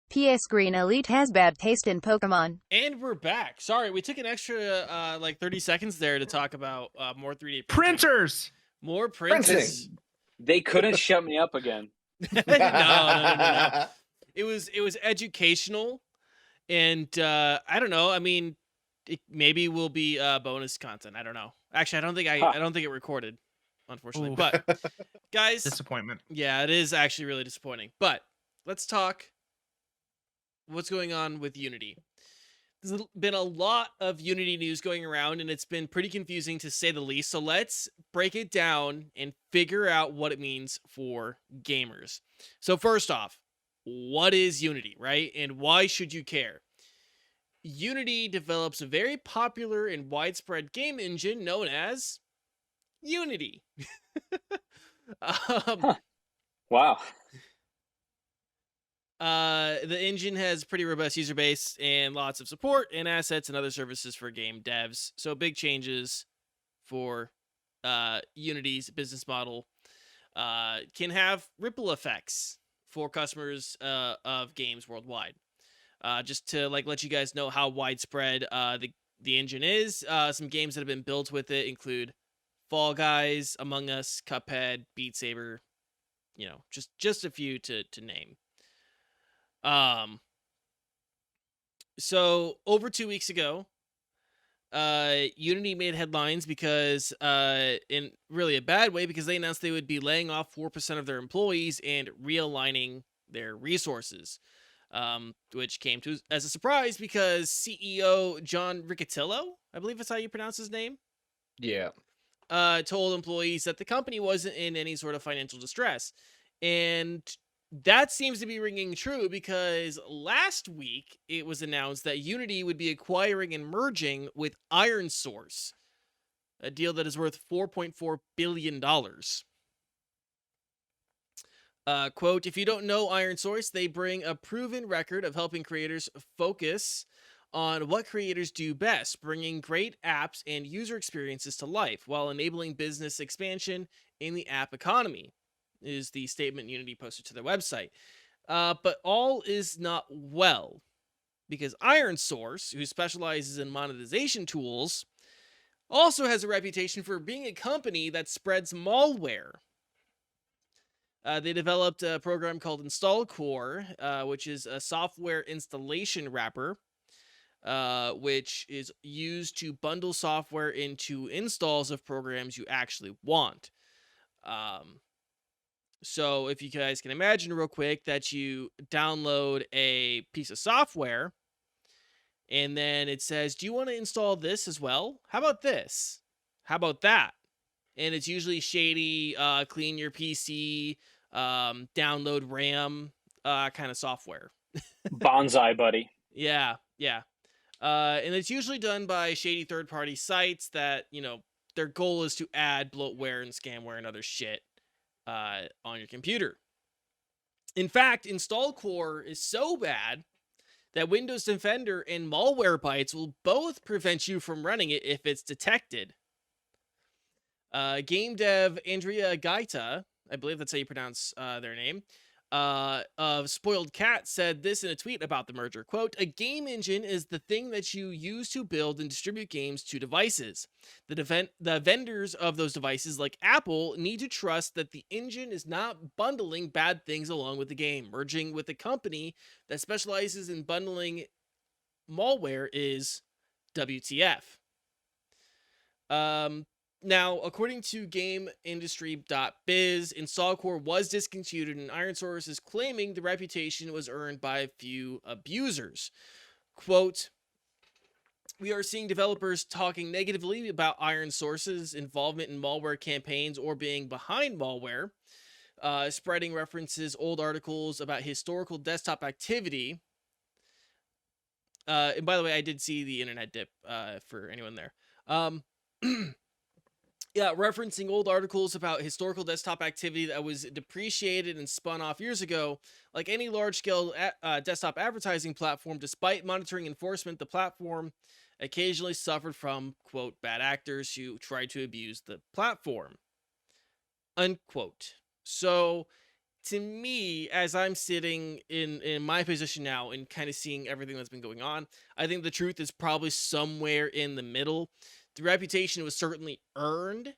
P.S. Green Elite has bad taste in Pokemon. And we're back. Sorry, we took an extra like 30 seconds there to talk about more 3D printing. Printers. More printers. They couldn't shut me up again. No. It was educational, and I don't know. I mean, it maybe will be bonus content. I don't know. Actually, I don't think it recorded, unfortunately. Ooh. But guys, Disappointment. yeah, it is actually really disappointing. But let's talk what's going on with Unity. There's been a lot of Unity news going around, and it's been pretty confusing to say the least. So let's break it down and figure out what it means for gamers. So first off, what is Unity, right? And why should you care? Unity develops a very popular and widespread game engine known as Unity. Wow. The engine has pretty robust user base and lots of support and assets and other services for game devs. So big changes for Unity's business model can have ripple effects for customers of games worldwide. Just to like let you guys know how widespread the engine is. Some games that have been built with it include Fall Guys, Among Us, Cuphead, Beat Saber. You know, just a few to name. So over 2 weeks ago, Unity made headlines because, in really a bad way, because they announced they would be laying off 4% of their employees and realigning their resources, which came to as a surprise because CEO John Riccitiello, I believe that's how you pronounce his name, Yeah. told employees that the company wasn't in any sort of financial distress. And that seems to be ringing true because last week it was announced that Unity would be acquiring and merging with Iron Source, a deal that is worth $4.4 billion. Quote, if you don't know Iron Source, they bring a proven record of helping creators focus on what creators do best, bringing great apps and user experiences to life while enabling business expansion in the app economy, is the statement Unity posted to their website. But all is not well, because Iron Source, who specializes in monetization tools, also has a reputation for being a company that spreads malware. They developed a program called InstallCore, which is a software installation wrapper, which is used to bundle software into installs of programs you actually want. So if you guys can imagine real quick that you download a piece of software and then it says, do you want to install this as well? How about this? How about that? And it's usually shady, clean your PC, download RAM kind of software. Bonsai buddy. Yeah. And it's usually done by shady third-party sites that, their goal is to add bloatware and scamware and other shit on your computer. In fact, InstallCore is so bad that Windows Defender and Malwarebytes will both prevent you from running it if it's detected. Game dev Andrea Gaita, I believe that's how you pronounce their name, of Spoiled Cat said this in a tweet about the merger. Quote, "A game engine is the thing that you use to build and distribute games to devices. The vendors of those devices, like Apple, need to trust that the engine is not bundling bad things along with the game. Merging with a company that specializes in bundling malware is WTF." Now, according to GameIndustry.biz, InstallCore was discontinued, and IronSource is claiming the reputation was earned by a few abusers. Quote, "We are seeing developers talking negatively about IronSource's involvement in malware campaigns or being behind malware, spreading references, old articles about historical desktop activity." And by the way, I did see the internet dip for anyone there. Yeah, referencing old articles about historical desktop activity that was depreciated and spun off years ago. Like any large-scale desktop advertising platform, despite monitoring enforcement, the platform occasionally suffered from, quote, bad actors who tried to abuse the platform, unquote. So, to me, as I'm sitting in my position now and kind of seeing everything that's been going on, I think the truth is probably somewhere in the middle. The reputation was certainly earned,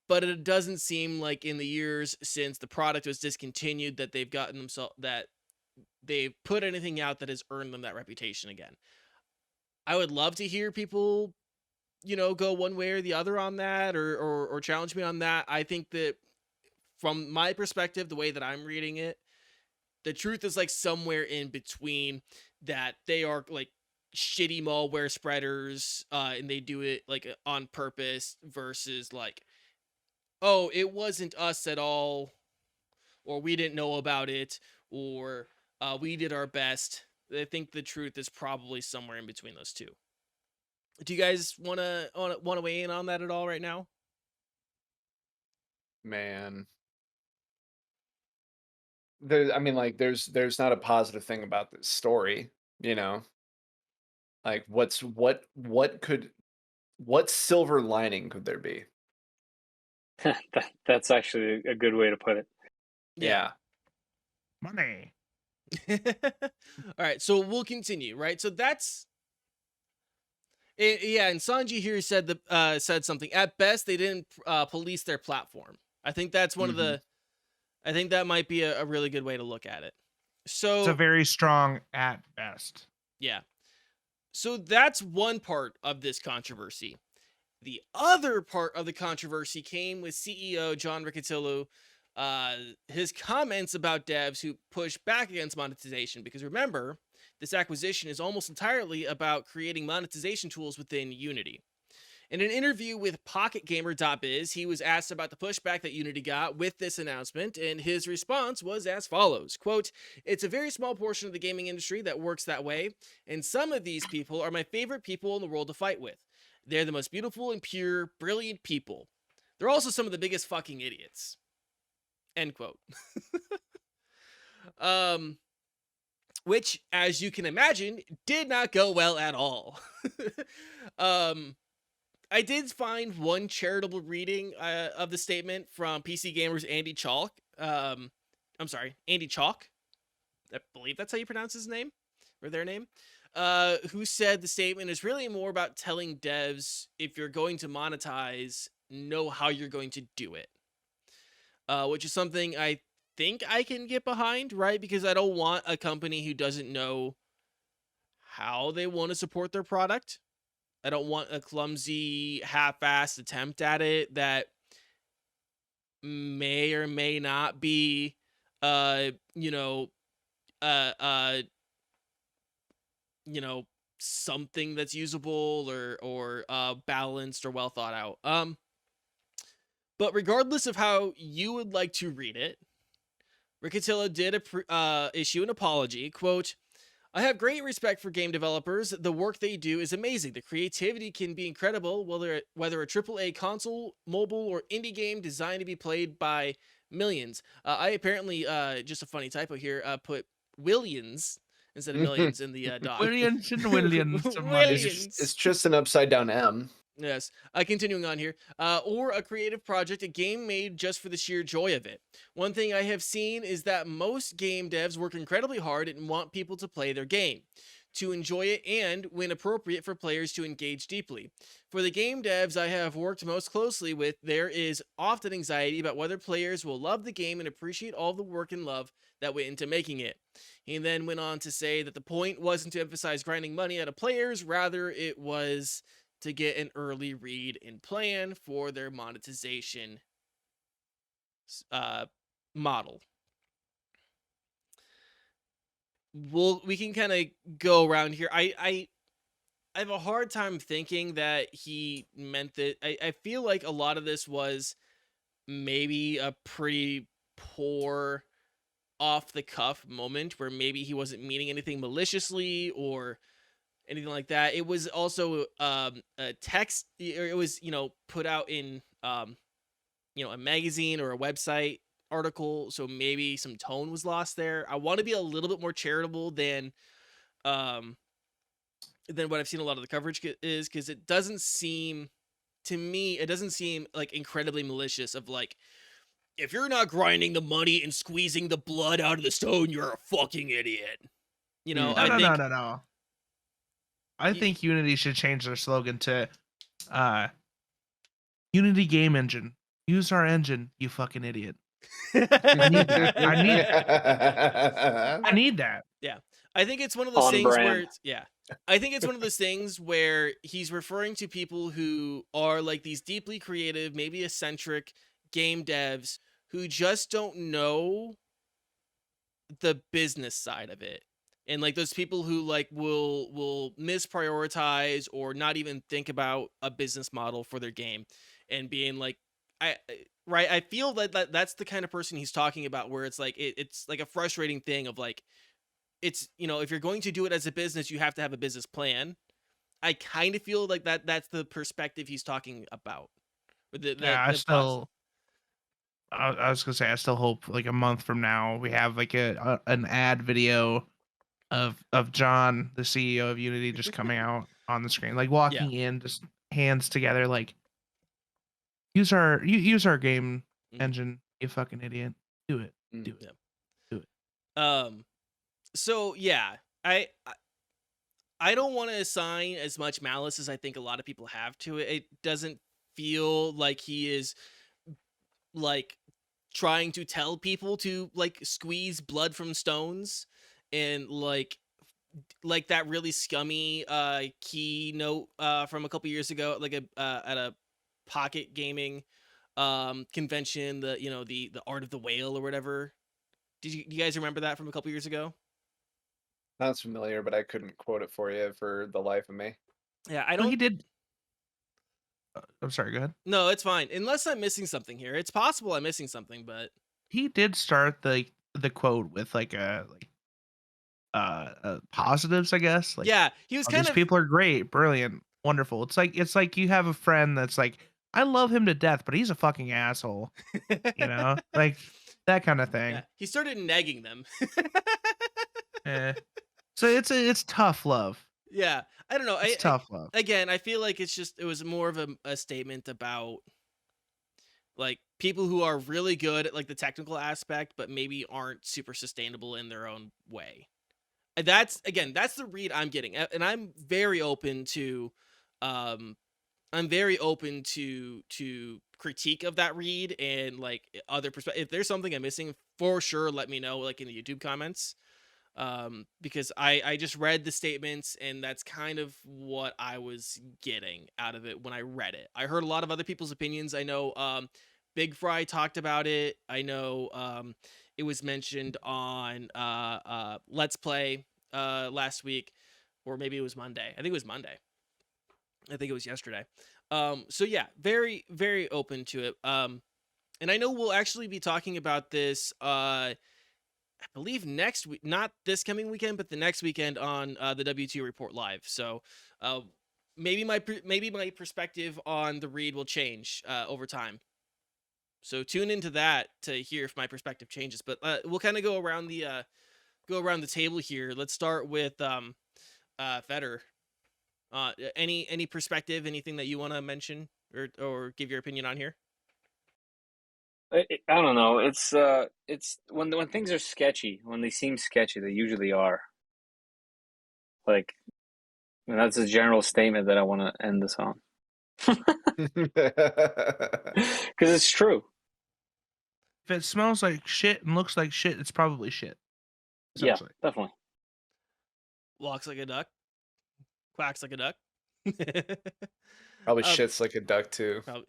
but it doesn't seem like in the years since the product was discontinued that they've gotten themselves that they've put anything out that has earned them that reputation again. I would love to hear people, go one way or the other on that, or challenge me on that. I think that from my perspective, the way that I'm reading it, the truth is like somewhere in between, that they are like shitty malware spreaders, and they do it like on purpose, versus like, oh, it wasn't us at all, or we didn't know about it, or we did our best. I think the truth is probably somewhere in between those two. Do you guys want to weigh in on that at all right now? Man, there's not a positive thing about this story, you know. Like, what silver lining could there be? That's actually a good way to put it. Yeah. Money. All right, so we'll continue, right? So that's it, yeah, and Sanji here said something. At best, they didn't police their platform. I think that's one of the. I think that might be a really good way to look at it. So It's a very strong at best. yeah, so that's one part of this controversy. The other part of the controversy came with CEO John Riccitiello, his comments about devs who push back against monetization. Because remember, this acquisition is almost entirely about creating monetization tools within Unity. In an interview with PocketGamer.biz, he was asked about the pushback that Unity got with this announcement, and his response was as follows, quote, "It's a very small portion of the gaming industry that works that way, and some of these people are my favorite people in the world to fight with. They're the most beautiful and pure, brilliant people. They're also some of the biggest fucking idiots." End quote. Which, as you can imagine, did not go well at all. I did find one charitable reading of the statement from PC Gamer's Andy Chalk. Andy Chalk. I believe that's how you pronounce his name, or their name. Who said the statement is really more about telling devs, if you're going to monetize, know how you're going to do it. Which is something I think I can get behind, right? Because I don't want a company who doesn't know how they want to support their product. I don't want a clumsy, half-assed attempt at it that may or may not be, uh, you know, something that's usable or balanced or well thought out. But regardless of how you would like to read it, Riccatilla did issue an apology. Quote, I have great respect for game developers. The work they do is amazing. The creativity can be incredible, whether a AAA console, mobile, or indie game designed to be played by millions. I apparently, just a funny typo here, put Williams instead of millions in the doc. Williams and Williams. Williams. It's just an upside down M. Yes. Continuing on here. Or a creative project, a game made just for the sheer joy of it. One thing I have seen is that most game devs work incredibly hard and want people to play their game, to enjoy it, and, when appropriate, for players to engage deeply. For the game devs I have worked most closely with, there is often anxiety about whether players will love the game and appreciate all the work and love that went into making it. He then went on to say that the point wasn't to emphasize grinding money out of players, rather it was to get an early read and plan for their monetization model. We can kind of go around here. I have a hard time thinking that he meant that. I feel like a lot of this was maybe a pretty poor off the cuff moment where maybe he wasn't meaning anything maliciously or anything like that. It was also a text, it was, put out in a magazine or a website article, so maybe some tone was lost there. I want to be a little bit more charitable than what I've seen a lot of the coverage is, because it doesn't seem like incredibly malicious of like, if you're not grinding the money and squeezing the blood out of the stone, you're a fucking idiot. No. I think Unity should change their slogan to Unity Game Engine. Use our engine, you fucking idiot. I need that. I need that. Yeah. I think it's one of those On things brand. where I think it's one of those things where he's referring to people who are like these deeply creative, maybe eccentric game devs who just don't know the business side of it. And like those people who like will misprioritize or not even think about a business model for their game, and being like, I feel that that's the kind of person he's talking about, where it's like it's like a frustrating thing of like, it's, if you're going to do it as a business, you have to have a business plan. I kind of feel like that's the perspective he's talking about. I was gonna say, I still hope like a month from now we have like an ad video of John, the CEO of Unity, just coming out on the screen, like walking in, just hands together, like use our game engine, you fucking idiot. Do it. Do it. Do it. So yeah, I don't want to assign as much malice as I think a lot of people have to it. It doesn't feel like he is like trying to tell people to like squeeze blood from stones, and like that really scummy keynote from a couple years ago, like at a pocket gaming convention, the art of the whale or whatever. Do you guys remember that from a couple years ago? Sounds familiar, but I couldn't quote it for you for the life of me. Yeah, I No, don't. he did. I'm sorry. Go ahead. No, it's fine. Unless I'm missing something here. It's possible I'm missing something, but He did start the quote with like positives, I guess. Like, yeah, he was kind these of. people are great, brilliant, wonderful. It's like you have a friend that's like, I love him to death, but he's a fucking asshole. Like that kind of thing. Yeah, he started negging them. So it's tough love. Yeah, I don't know. It's tough love. Again, I feel like it was more of a statement about like people who are really good at like the technical aspect, but maybe aren't super sustainable in their own way. And that's the read I'm getting, and I'm very open to critique of that read and like other perspective. If there's something I'm missing, for sure let me know, like in the YouTube comments. Because I just read the statements, and that's kind of what I was getting out of it when I read it. I heard a lot of other people's opinions. I know Big Fry talked about it. I know it was mentioned on Let's Play last week. or maybe it was Monday. I think it was Monday. I think it was yesterday. So yeah, very, very open to it. And I know we'll actually be talking about this, I believe next week, not this coming weekend, but the next weekend on the WTO Report Live. So maybe my perspective on the read will change over time. So tune into that to hear if my perspective changes. But we'll kind of go around the table here. Let's start with Fedor. Any perspective, anything that you want to mention or give your opinion on here? I don't know. It's when things are sketchy, when they seem sketchy, they usually are. Like, and that's a general statement that I want to end this on. Because it's true. If it smells like shit and looks like shit, it's probably shit. Yeah, Essentially. definitely. Walks like a duck, quacks like a duck. Probably Um, shits like a duck too. Probably.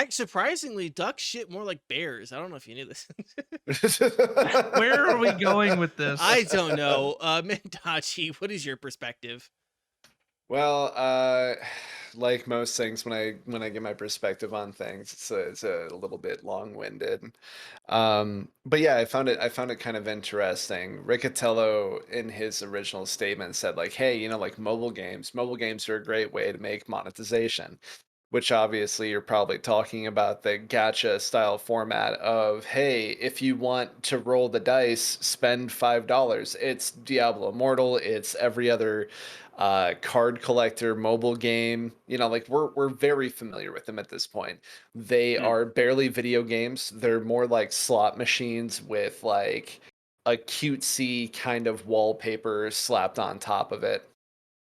Surprisingly, ducks shit more like bears. I don't know if you knew this. Where are we going with this? I don't know. Mendachi, what is your perspective? Well, like most things, when I get my perspective on things, it's a little bit long-winded. But yeah, I found it kind of interesting. Riccatello in his original statement said like, hey, like mobile games are a great way to make monetization. Which obviously you're probably talking about the gacha style format of, hey, if you want to roll the dice, spend $5. It's Diablo Immortal, it's every other card collector mobile game. Like we're very familiar with them at this point. They are barely video games. They're more like slot machines with like a cutesy kind of wallpaper slapped on top of it.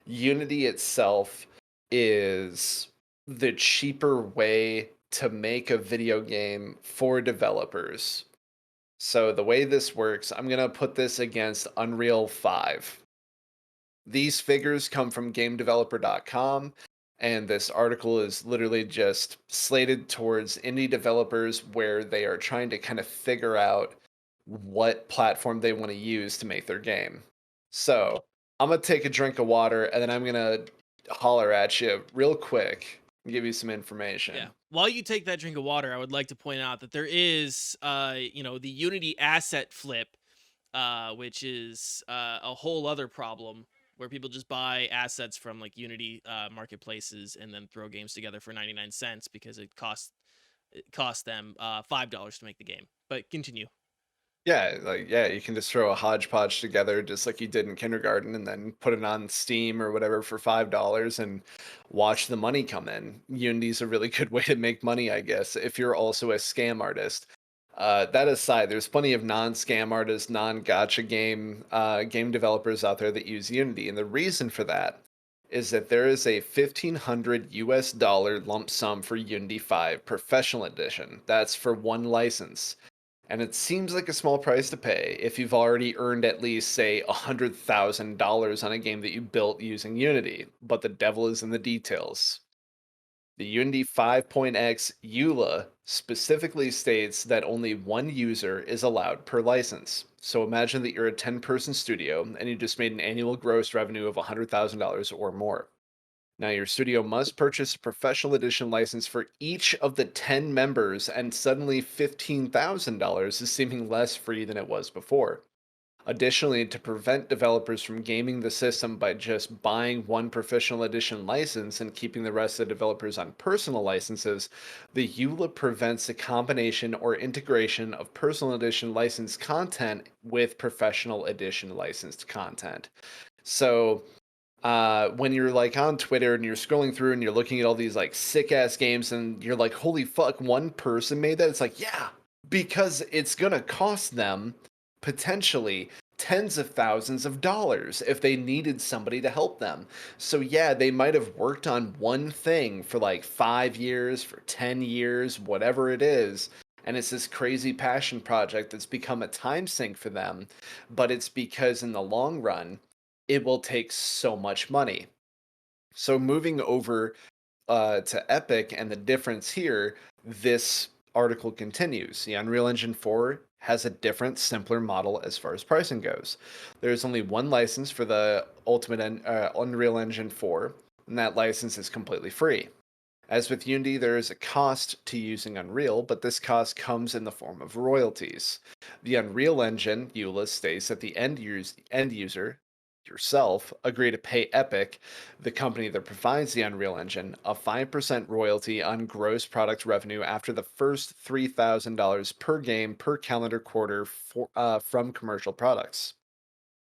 Unity itself is the cheaper way to make a video game for developers. So the way this works, I'm going to put this against Unreal 5. These figures come from gamedeveloper.com, and this article is literally just slated towards indie developers where they are trying to kind of figure out what platform they want to use to make their game. So I'm going to take a drink of water, and then I'm going to holler at you real quick and give you some information. Yeah. While you take that drink of water, I would like to point out that there is, the Unity asset flip, which is a whole other problem where people just buy assets from like Unity marketplaces and then throw games together for 99 cents because it costs them $5 to make the game. But continue. Yeah, you can just throw a hodgepodge together just like you did in kindergarten and then put it on Steam or whatever for $5 and watch the money come in. Unity's a really good way to make money, I guess, if you're also a scam artist. That aside, there's plenty of non-scam artists, non-gacha game developers out there that use Unity, and the reason for that is that there is a $1,500 lump sum for Unity 5 Professional Edition. That's for one license. And it seems like a small price to pay if you've already earned at least, say, $100,000 on a game that you built using Unity, but the devil is in the details. The Unity 5.x EULA specifically states that only one user is allowed per license. So imagine that you're a 10-person studio and you just made an annual gross revenue of $100,000 or more. Now, your studio must purchase a professional edition license for each of the 10 members, and suddenly $15,000 is seeming less free than it was before. Additionally, to prevent developers from gaming the system by just buying one professional edition license and keeping the rest of the developers on personal licenses, the EULA prevents the combination or integration of personal edition licensed content with professional edition licensed content. So, when you're like on Twitter and you're scrolling through and you're looking at all these like sick ass games and you're like, holy fuck, one person made that. It's like, yeah, because it's gonna cost them potentially tens of thousands of dollars if they needed somebody to help them. So yeah, they might have worked on one thing for like 5 years, for 10 years, whatever it is. And it's this crazy passion project that's become a time sink for them. But it's because in the long run, it will take so much money. So moving over to Epic and the difference here, this article continues. The Unreal Engine 4 has a different, simpler model as far as pricing goes. There's only one license for the Unreal Engine 4, and that license is completely free. As with Unity, there is a cost to using Unreal, but this cost comes in the form of royalties. The Unreal Engine, EULA, states that the end user, yourself, agree to pay Epic, the company that provides the Unreal Engine, a 5% royalty on gross product revenue after the first $3,000 per game per calendar quarter from commercial products.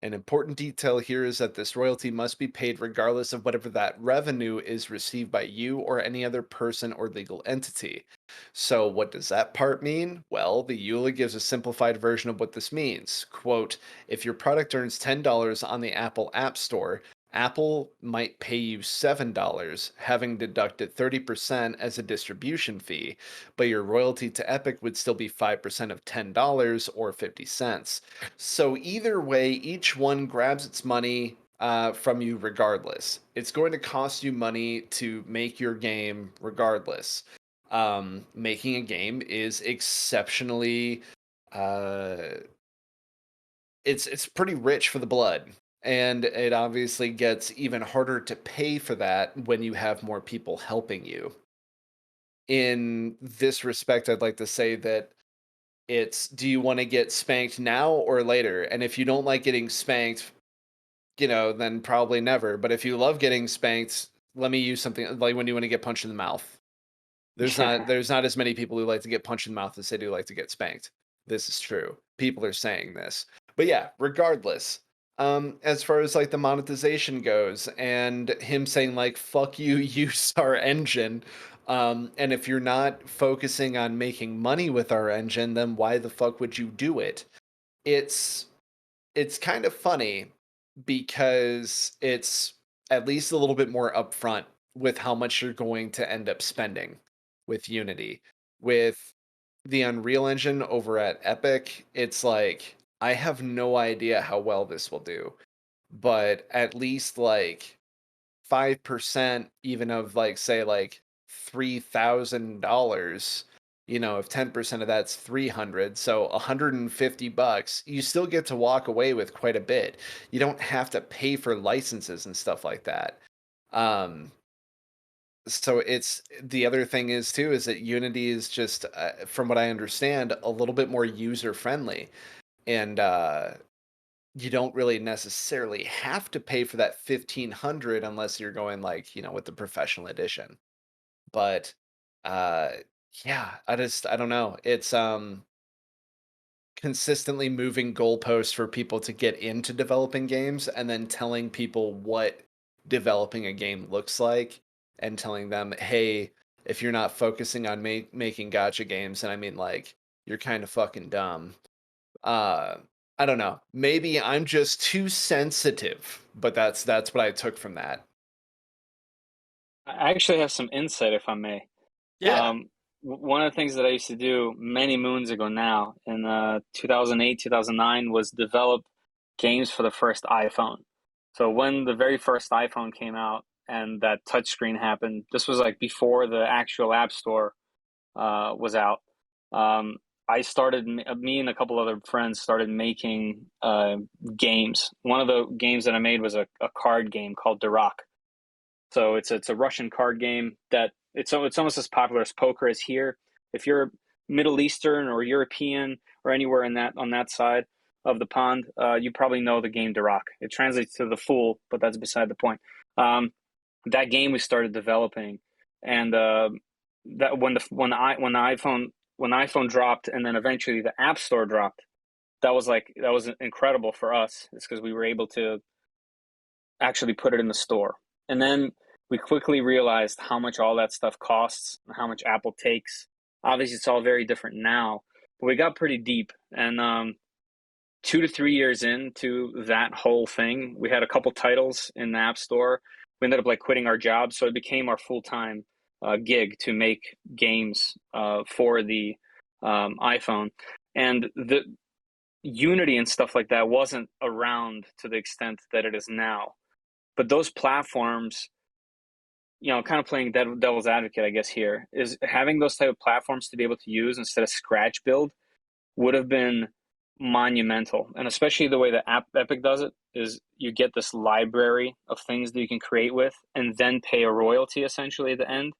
An important detail here is that this royalty must be paid regardless of whatever that revenue is received by you or any other person or legal entity. So, what does that part mean? Well, the EULA gives a simplified version of what this means. Quote, if your product earns $10 on the Apple App Store, Apple might pay you $7, having deducted 30% as a distribution fee, but your royalty to Epic would still be 5% of $10 or 50 cents. So either way, each one grabs its money from you regardless. It's going to cost you money to make your game regardless. Making a game is exceptionally it's pretty rich for the blood, and it obviously gets even harder to pay for that when you have more people helping you. In this respect, I'd like to say that it's, do you want to get spanked now or later? And if you don't like getting spanked, then probably never. But if you love getting spanked, let me use something like when you want to get punched in the mouth. There's not as many people who like to get punched in the mouth as they do like to get spanked. This is true. People are saying this. But yeah, regardless, as far as like the monetization goes and him saying like fuck you, use our engine. And if you're not focusing on making money with our engine, then why the fuck would you do it? It's it's kind of funny because it's at least a little bit more upfront with how much you're going to end up spending with Unity. With the Unreal Engine over at Epic, it's like, I have no idea how well this will do, but at least like 5% even of like, say, like $3,000, if 10% of that's 300, so 150 bucks, you still get to walk away with quite a bit. You don't have to pay for licenses and stuff like that. So it's, the other thing is too is that Unity is just from what I understand, a little bit more user friendly, and you don't really necessarily have to pay for that 1500 unless you're going like, with the professional edition. But uh yeah, I don't know. It's consistently moving goalposts for people to get into developing games, and then telling people what developing a game looks like, and telling them, hey, if you're not focusing on making gotcha games, and I mean like, you're kind of fucking dumb. uh I don't know, maybe I'm just too sensitive, but that's what I took from that. I actually have some insight, if I may. Yeah. One of the things that I used to do many moons ago now, in 2008, 2009, was develop games for the first iPhone. So when the very first iPhone came out and that touchscreen happened, this was like before the actual App Store was out. I started, me and a couple other friends started making games. One of the games that I made was a card game called Durak. So it's a Russian card game that it's almost as popular as poker is here. If you're Middle Eastern or European or anywhere in that on that side of the pond, you probably know the game Durak. It translates to the fool, but that's beside the point. That game we started developing, and that when the iPhone dropped, and then eventually the App Store dropped, that was incredible for us. It's because we were able to actually put it in the store. And then we quickly realized how much all that stuff costs and how much Apple takes. Obviously, it's all very different now, but we got pretty deep. And 2 to 3 years into that whole thing, we had a couple titles in the App Store. We ended up like quitting our jobs, so it became our full-time gig to make games for the iPhone. And the Unity and stuff like that wasn't around to the extent that it is now. But those platforms, kind of playing devil's advocate, I guess, here, is having those type of platforms to be able to use instead of scratch build would have been monumental. And especially the way that Epic does it is you get this library of things that you can create with and then pay a royalty essentially at the end,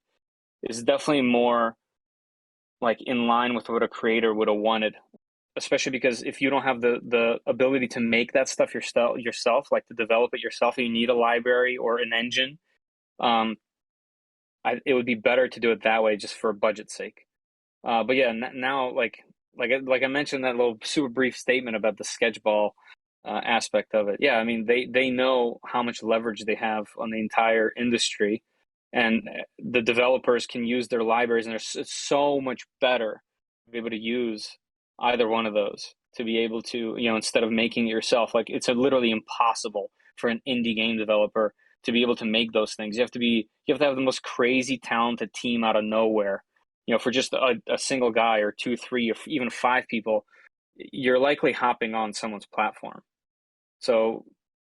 is definitely more like in line with what a creator would have wanted. Especially because if you don't have the ability to make that stuff yourself, like to develop it yourself, and you need a library or an engine, it would be better to do it that way just for budget's sake. But yeah, now like I mentioned that little super brief statement about the sketchball aspect of it. Yeah, I mean they know how much leverage they have on the entire industry, and the developers can use their libraries, and it's so much better to be able to use either one of those to be able to, instead of making it yourself. Like it's literally impossible for an indie game developer to be able to make those things. You have to have the most crazy talented team out of nowhere. For just a single guy or two, three, or even five people, you're likely hopping on someone's platform. So,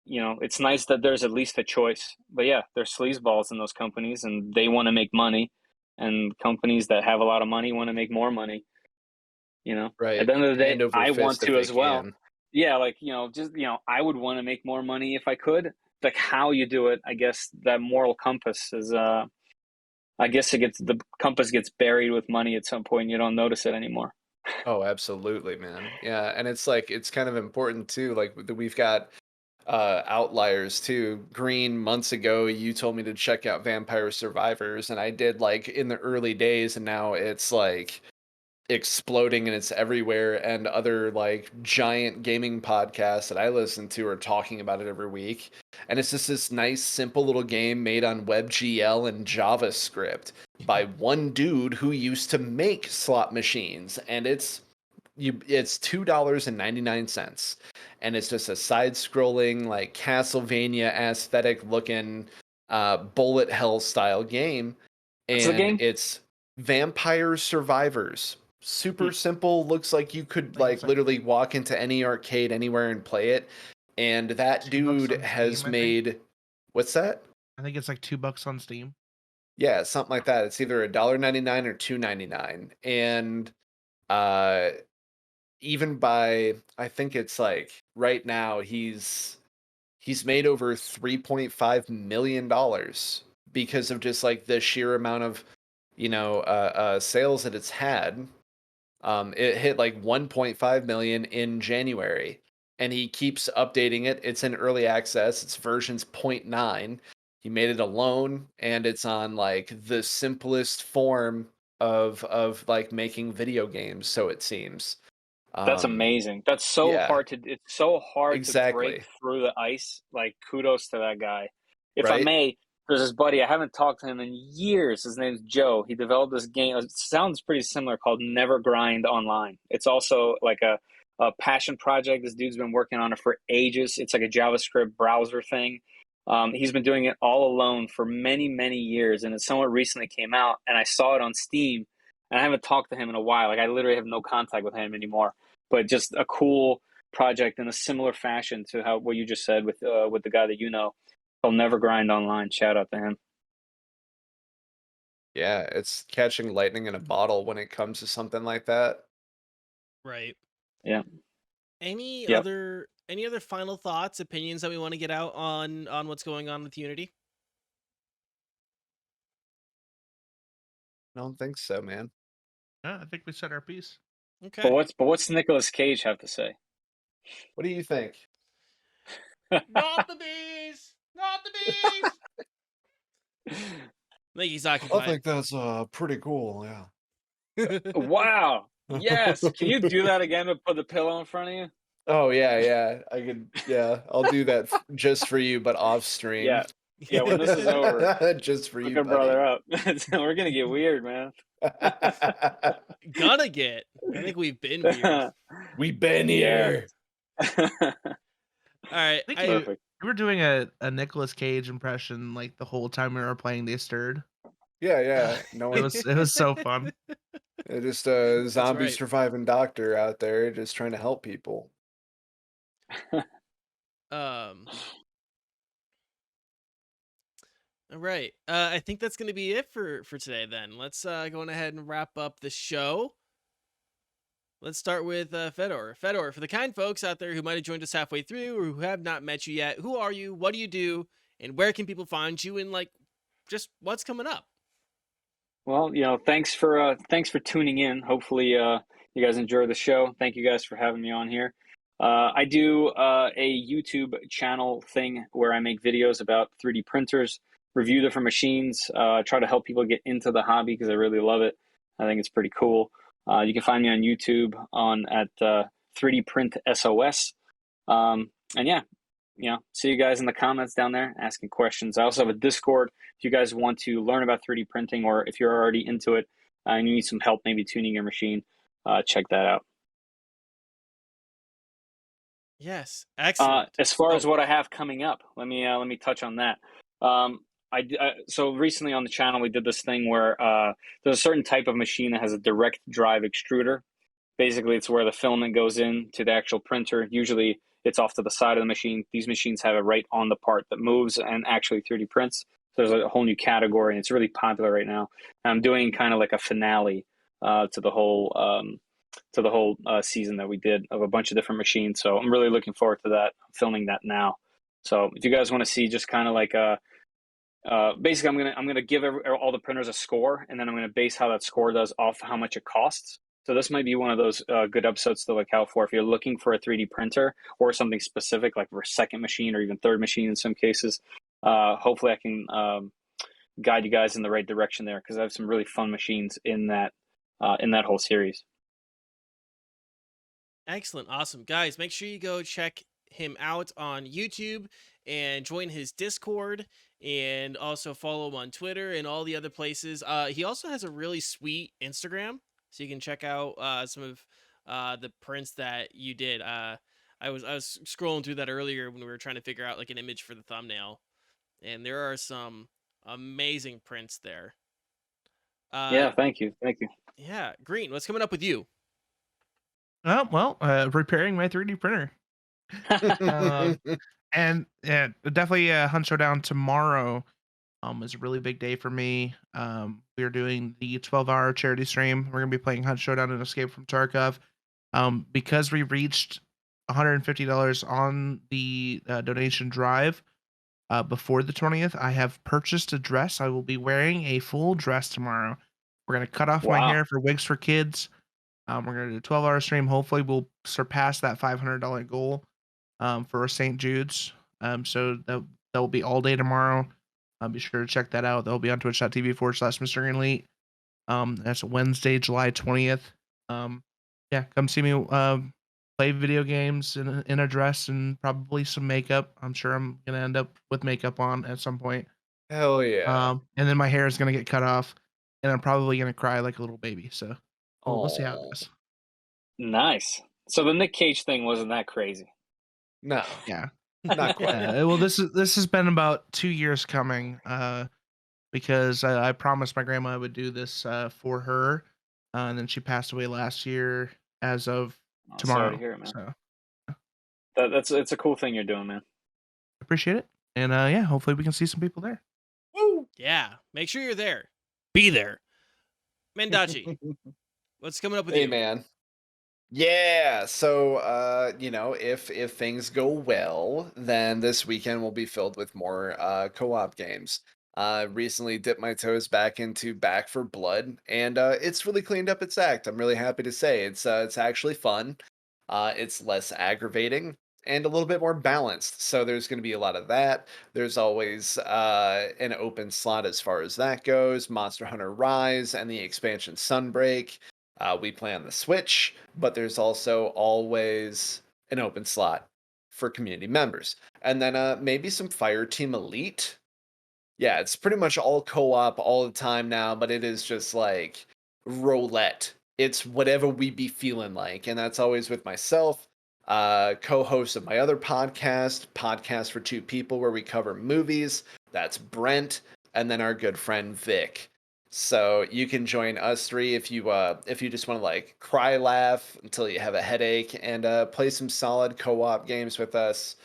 it's nice that there's at least a choice. But yeah, there's sleazeballs in those companies, and they want to make money. And companies that have a lot of money want to make more money. Right. At the end of the day, Hand over I want fist if to they as well. can. Yeah, like, I would want to make more money if I could. Like how you do it, I guess that moral compass is, I guess the compass gets buried with money at some point. You don't notice it anymore. Oh, absolutely, man. Yeah, and it's like it's kind of important too. Like we've got outliers too. Green, months ago, you told me to check out Vampire Survivors, and I did like in the early days, and now it's like exploding and it's everywhere. And other like giant gaming podcasts that I listen to are talking about it every week. And it's just this nice, simple little game made on WebGL and JavaScript by one dude who used to make slot machines, and it's $2.99, and it's just a side-scrolling like Castlevania aesthetic looking bullet hell style game, What's the and game? it's Vampire Survivors. Super simple, looks like you could Like it's like literally walk into any arcade anywhere and play it. And that $2 dude on has Steam, I think. made, what's that? I think it's like $2 on Steam. Yeah, something like that. It's either $1.99 or $2.99. And uh even by, I think it's like right now he's made over $3.5 million because of just like the sheer amount of sales that it's had. It hit like 1.5 million in January, and he keeps updating it. It's in early access. It's versions 0.9. He made it alone, and it's on like the simplest form of like making video games, so it seems. That's Um, amazing. It's yeah, so hard to break exactly. through the ice. Like kudos to that guy. If I Right? may, there's this buddy, I haven't talked to him in years. His name's Joe. He developed this game. It sounds pretty similar, called Never Grind Online. It's also like a passion project. This dude's been working on it for ages. It's like a JavaScript browser thing. He's been doing it all alone for many, many years, and it somewhat recently came out, and I saw it on Steam, and I haven't talked to him in a while. Like I literally have no contact with him anymore, but just a cool project in a similar fashion to what you just said with the guy that he'll never grind online. Shout out to him. Yeah, it's catching lightning in a bottle when it comes to something like that. Right. Yeah. Any Yep. other final thoughts, opinions that we want to get out on what's going on with Unity? I don't think so, man. Yeah, I think we said our piece. Okay. But what's Nicolas Cage have to say? What do you think? Not the bees! Not the bees! I think he's occupied. that's pretty cool, yeah. Wow. Yes. Can you do that again, but put the pillow in front of you? Oh yeah, I could. Yeah, I'll do that just for you, but off stream. Yeah. Yeah, when this is over, Just for hook you, our brother buddy. up. We're gonna get weird, man. Gonna get. I think we've been weird. We've been Yeah. here. All right. I think Perfect. you were doing a Nicolas Cage impression like the whole time we were playing They Stirred. Yeah. No It one. was so fun. Just a zombie right. surviving doctor out there, just trying to help people. All right. I think that's going to be it for today then. Let's go on ahead and wrap up the show. let's start with Fedor. Fedor, for the kind folks out there who might have joined us halfway through or who have not met you yet, who are you? What do you do? And where can people find you? And like, just what's coming up? Well, thanks for tuning in. Hopefully, you guys enjoy the show. Thank you guys for having me on here. I do a YouTube channel thing where I make videos about 3D printers, review different machines, try to help people get into the hobby because I really love it. I think it's pretty cool. You can find me on YouTube at 3D Print SOS. And yeah, see you guys in the comments down there asking questions. I also have a Discord if you guys want to learn about 3D printing, or if you're already into it and you need some help maybe tuning your machine, check that out. Yes, excellent. As far as what I have coming up, let me touch on that. So recently on the channel we did this thing where there's a certain type of machine that has a direct drive extruder. Basically, it's where the filament goes in to the actual printer. Usually, it's off to the side of the machine. These machines have it right on the part that moves and actually 3D prints. So there's a whole new category, and it's really popular right now. I'm doing kind of like a finale to the whole season that we did of a bunch of different machines. So I'm really looking forward to that. I'm filming that now. So if you guys want to see just kind of like basically, I'm gonna give all the printers a score, and then I'm gonna base how that score does off how much it costs. So this might be one of those good episodes to look out for if you're looking for a 3D printer or something specific, like for a second machine or even third machine in some cases. Hopefully, I can guide you guys in the right direction there because I have some really fun machines in that whole series. Excellent. Awesome. Guys, make sure you go check him out on YouTube and join his Discord, and also follow him on Twitter and all the other places. He also has a really sweet Instagram, so you can check out some of the prints that you did. I was scrolling through that earlier when we were trying to figure out like an image for the thumbnail, and there are some amazing prints there. Yeah, thank you. Yeah, Green, what's coming up with you? Repairing my 3D printer. And yeah, definitely Hunt Showdown tomorrow is a really big day for me. We are doing the 12-hour charity stream. We're gonna be playing Hunt Showdown and Escape from Tarkov. Because we reached $150 on the donation drive before the 20th, I have purchased a dress. I will be wearing a full dress tomorrow. We're gonna cut off my Wow. hair for Wigs for Kids. We're gonna do a 12-hour stream. Hopefully, we'll surpass that $500 goal for St. Jude's. So that will be all day tomorrow. Be sure to check that out. That'll be on twitch.tv/Mr. Greenleet. That's Wednesday, July 20th. Yeah, come see me play video games in a dress and probably some makeup. I'm sure I'm gonna end up with makeup on at some point. Hell yeah. And then my hair is gonna get cut off, and I'm probably gonna cry like a little baby. So we'll see how it Aw. goes. Nice. So the Nick Cage thing wasn't that crazy. No, Yeah. not quite. Well, this has been about 2 years coming. Because I promised my grandma I would do this for her, and then she passed away last year as of Oh, tomorrow. sorry to hear it, man. So It's a cool thing you're doing, man. appreciate it, and yeah, hopefully we can see some people there. Woo! Yeah, make sure you're there. Be there. Mendachi, what's coming up with Hey, you? man. Yeah, so if things go well, then this weekend will be filled with more co-op games. Recently dipped my toes back into Back for Blood, and it's really cleaned up its act. I'm really happy to say it's actually fun. It's less aggravating and a little bit more balanced. So there's going to be a lot of that. There's always an open slot as far as that goes. Monster Hunter Rise and the expansion Sunbreak. We play on the Switch, but there's also always an open slot for community members. And then maybe some Fireteam Elite. Yeah, it's pretty much all co-op all the time now, but it is just like roulette. It's whatever we be feeling like, and that's always with myself, co-host of my other podcast for two people, where we cover movies. That's Brent, and then our good friend Vic. So you can join us three if you just want to like cry laugh until you have a headache and play some solid co-op games with us.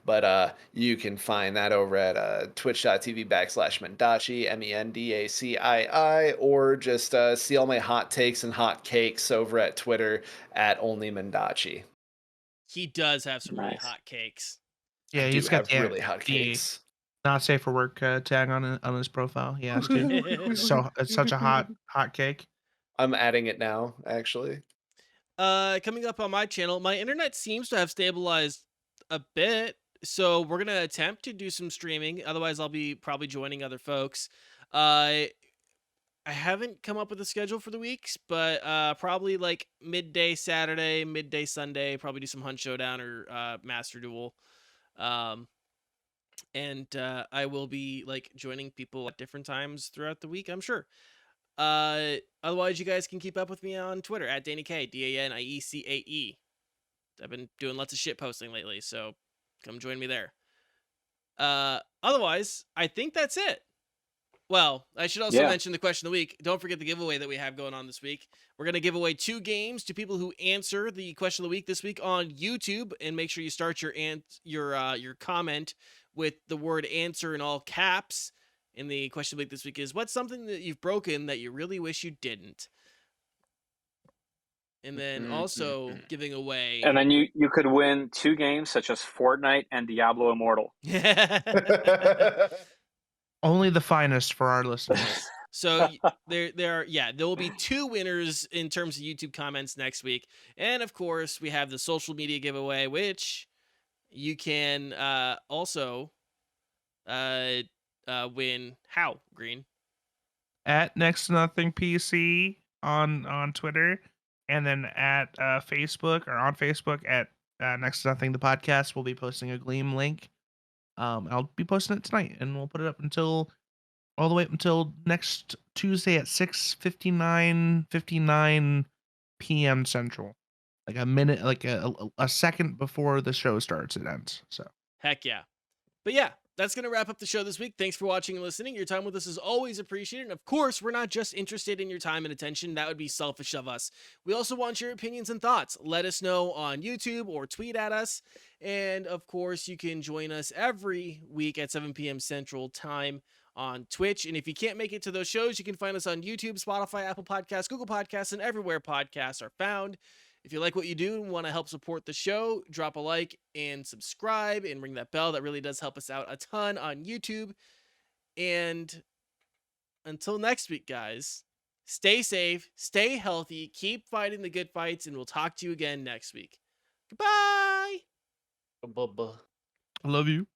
But you can find that over at twitch.tv/Mendachi, MENDACII, or just see all my hot takes and hot cakes over at Twitter at Only Mendachi. He does have some really Nice. hot cakes. Yeah, I do he's got have really hot the cakes. not safe for work tag on his profile. He has to. So it's such a hot cake. I'm adding it now, actually. Coming up on my channel, my internet seems to have stabilized a bit, so we're gonna attempt to do some streaming. Otherwise, I'll be probably joining other folks. I haven't come up with a schedule for the weeks, but probably like midday Saturday, midday Sunday, probably do some Hunt Showdown or Master Duel. And I will be like joining people at different times throughout the week, I'm sure. Otherwise, you guys can keep up with me on Twitter at DaniK, DANIECAE. I've been doing lots of shit posting lately, so come join me there. Otherwise, I think that's it. Well, I should also mention the question of the week. Don't forget the giveaway that we have going on this week. We're going to give away 2 games to people who answer the question of the week this week on YouTube, and make sure you start your comment with the word answer in all caps. And the question of the week this week is, what's something that you've broken that you really wish you didn't? And then also giving away... And then you could win 2 games such as Fortnite and Diablo Immortal. Only the finest for our listeners. So there will be 2 winners in terms of YouTube comments next week. And of course, we have the social media giveaway, which you can also win. How, Green? At Next to Nothing PC on Twitter, and then at Facebook, or on Facebook at Next to Nothing the podcast. We'll be posting a Gleam link. I'll be posting it tonight, and we'll put it up all the way up until next Tuesday at 6:59 p.m. Central. Like a minute, like a second before the show starts, it ends. So heck yeah. But yeah, that's going to wrap up the show this week. Thanks for watching and listening. Your time with us is always appreciated. And of course, we're not just interested in your time and attention. That would be selfish of us. We also want your opinions and thoughts. Let us know on YouTube or tweet at us. And of course, you can join us every week at 7 p.m. Central Time on Twitch. And if you can't make it to those shows, you can find us on YouTube, Spotify, Apple Podcasts, Google Podcasts, and everywhere podcasts are found. If you like what you do and want to help support the show, drop a like and subscribe and ring that bell. That really does help us out a ton on YouTube. And until next week, guys, stay safe, stay healthy, keep fighting the good fights, and we'll talk to you again next week. Goodbye. I love you.